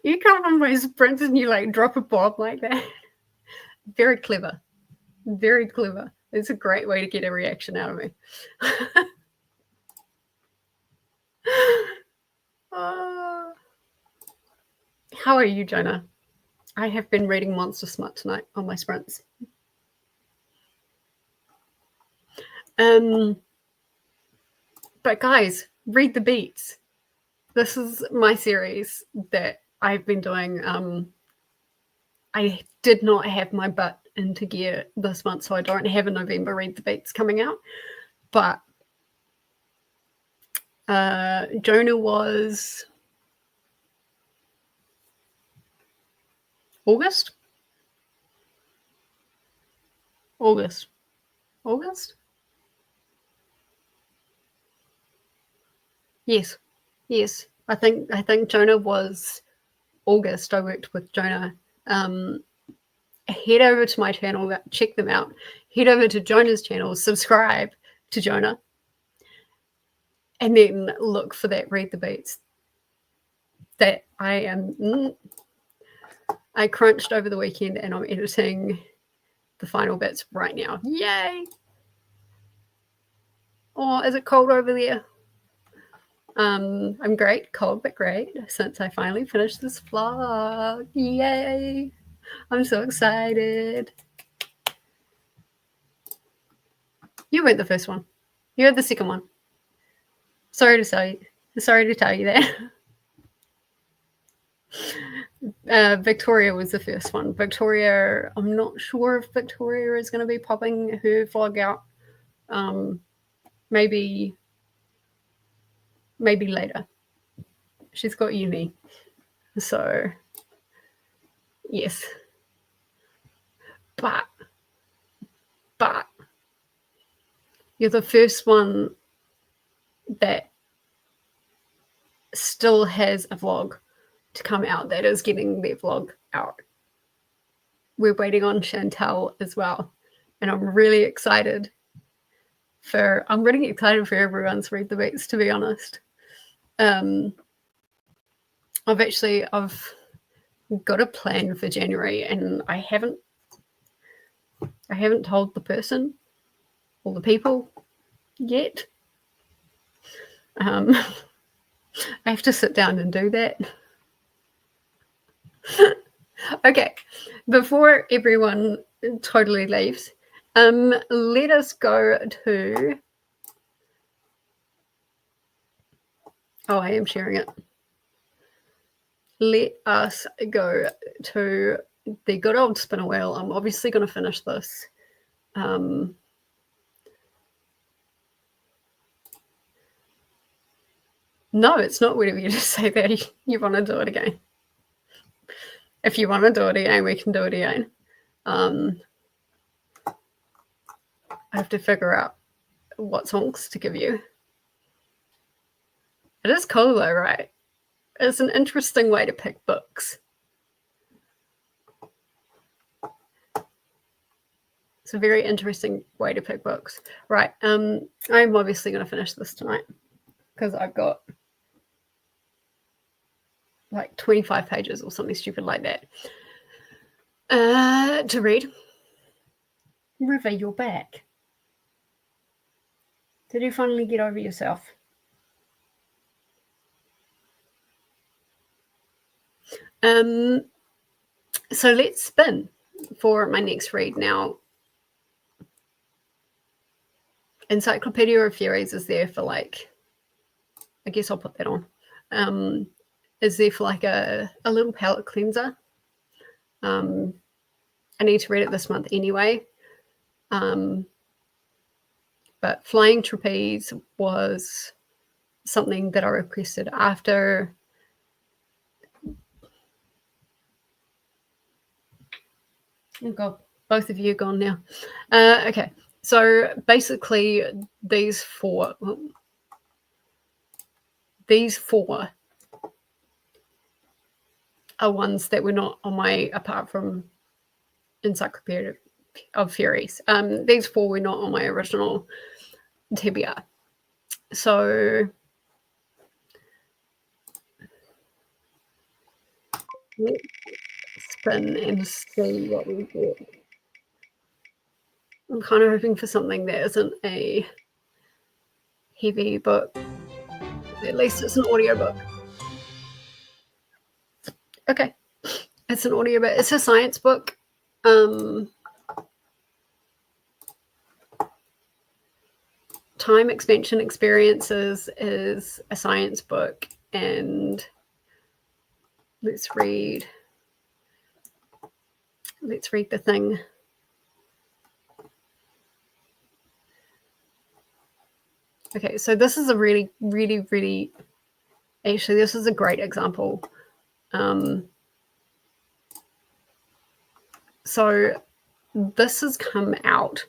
You come on my sprints and you like drop a bomb like that. Very clever. Very clever. It's a great way to get a reaction out of me. How are you, Jonah? I have been reading Monster Smut tonight on my sprints. But guys, read the beats. This is my series that I've been doing. I did not have my butt into gear this month, so I don't have a November Read the Beats coming out. But Jonah was August? Yes. I think Jonah was August. I worked with Jonah. Head over to my channel, check them out. Head over to Jonah's channel, subscribe to Jonah, and then look for that Read the Beats that I crunched over the weekend, and I'm editing the final bits right now. Yay! Oh, is it cold over there? I'm great, cold but great, since I finally finished this vlog. Yay! I'm so excited. You weren't the first one. You're the second one. Sorry to tell you that. Victoria was the first one. Victoria, I'm not sure if Victoria is going to be popping her vlog out. Maybe later. She's got uni. So, yes. But you're the first one that still has a vlog to come out that is getting their vlog out. We're waiting on Chantel as well. And I'm really excited for everyone's Read the Beats, to be honest. I've got a plan for January, and I haven't told the person or the people yet. I have to sit down and do that. Okay, before everyone totally leaves, let us go to... Oh, I am sharing it. Let us go to the good old spinner wheel. I'm obviously going to finish this. No, it's not whatever you just say that you want to do it again. If you want to do it again, we can do it again. I have to figure out what songs to give you. It is cool though, right? It's an interesting way to pick books. It's a very interesting way to pick books. Right, I'm obviously going to finish this tonight because I've got like 25 pages or something stupid like that to read. River, you're back. Did you finally get over yourself? So let's spin for my next read. Now, Encyclopedia of Fairies is there for like, I guess I'll put that on. Is there for like a little palette cleanser. I need to read it this month anyway. But Flying Trapeze was something that I requested after oh god, both of you are gone now. Okay, so basically these four are ones that were not on my, apart from Encyclopedia of Fairies. These four were not on my original TBR. So let's spin and see what we get. I'm kind of hoping for something that isn't a heavy book. At least it's an audiobook. Okay, it's an audiobook. It's a science book. Time Expansion Experiences is a science book, and let's read the thing. Okay, so this is a really, really, really, actually, this is a great example. So this has come out,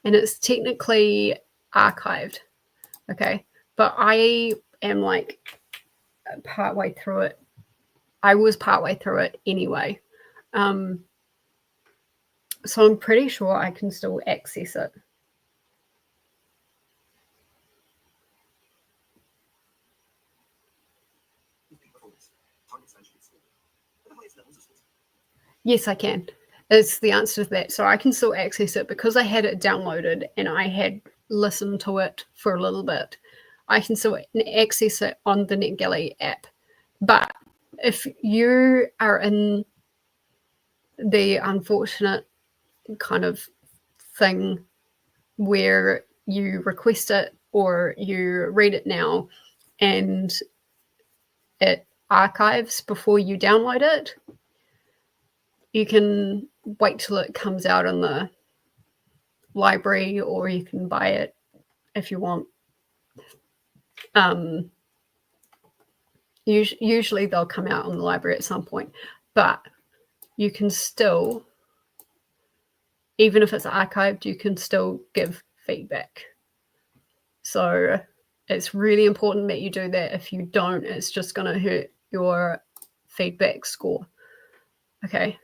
and it's technically archived, okay? But I am like partway through it. I was partway through it anyway. So I'm pretty sure I can still access it. Yes, I can. It's the answer to that. So I can still access it because I had it downloaded and I had listened to it for a little bit. I can still access it on the Netgalley app. But if you are in the unfortunate kind of thing where you request it or you read it now and it archives before you download it, you can wait till it comes out in the library, or you can buy it if you want. Usually they'll come out on the library at some point, but you can still, even if it's archived, you can still give feedback. So it's really important that you do that. If you don't, it's just going to hurt your feedback score. Okay.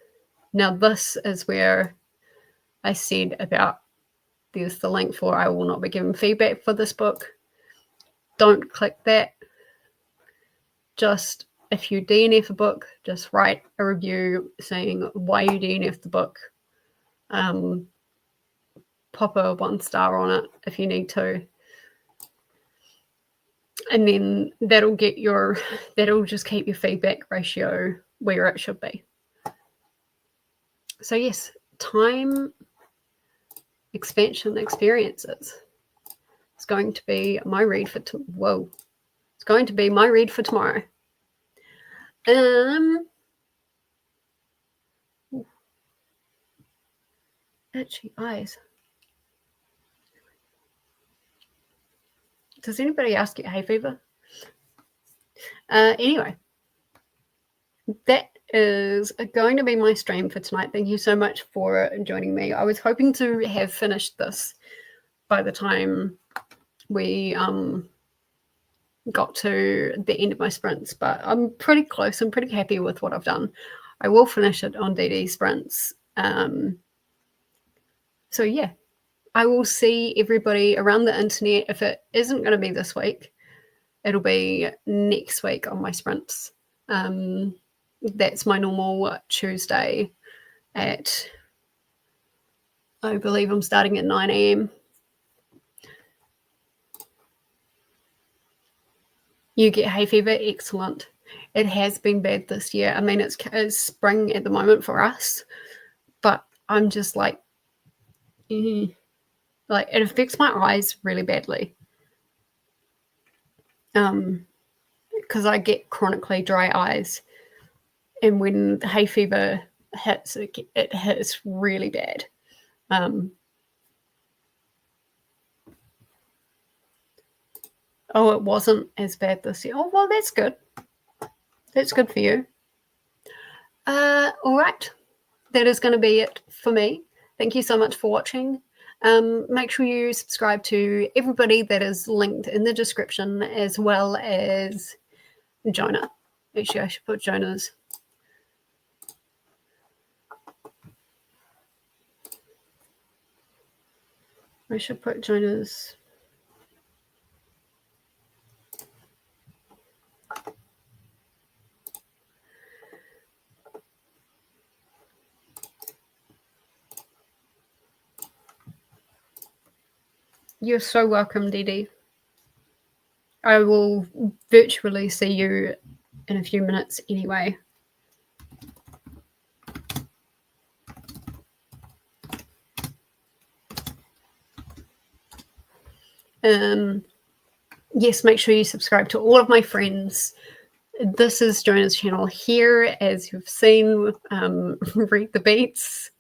Now this is where I said about there's the link for I will not be giving feedback for this book. Don't click that. Just if you DNF a book, just write a review saying why you DNF the book. Pop a 1 star on it if you need to. And then that'll just keep your feedback ratio where it should be. So yes, time expansion experiences. It's going to be my read for It's going to be my read for tomorrow. Itchy eyes. Does anybody else get hay fever? Anyway, that is going to be my stream for tonight. Thank you so much for joining me. I was hoping to have finished this by the time we got to the end of my sprints, but I'm pretty close. I'm pretty happy with what I've done. I will finish it on Didi sprints. So yeah, I will see everybody around the internet. If it isn't going to be this week, it'll be next week on my sprints. That's my normal Tuesday at, I believe I'm starting at 9 a.m. You get hay fever? Excellent. It has been bad this year. I mean, it's spring at the moment for us, but I'm just like it affects my eyes really badly. Because I get chronically dry eyes. And when the hay fever hits, it hits really bad. Oh, it wasn't as bad this year. Oh, well, that's good. That's good for you. All right. That is going to be it for me. Thank you so much for watching. Make sure you subscribe to everybody that is linked in the description, as well as Jonah. Actually, I should put Jonah's. I should put Jonah's. You're so welcome, Didi. I will virtually see you in a few minutes anyway. Yes, make sure you subscribe to all of my friends. This is Jonah's channel here. As you've seen, Read the Beats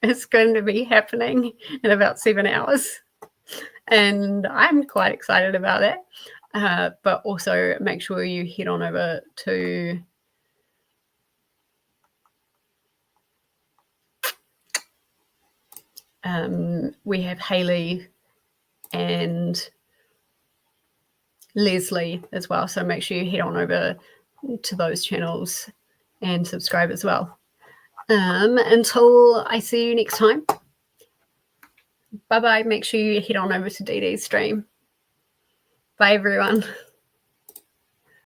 is going to be happening in about 7 hours. And I'm quite excited about that. But also make sure you head on over to we have Haley and Leslie as well. So make sure you head on over to those channels and subscribe as well. Until I see you next time. Bye-bye. Make sure you head on over to Didi's stream. Bye, everyone.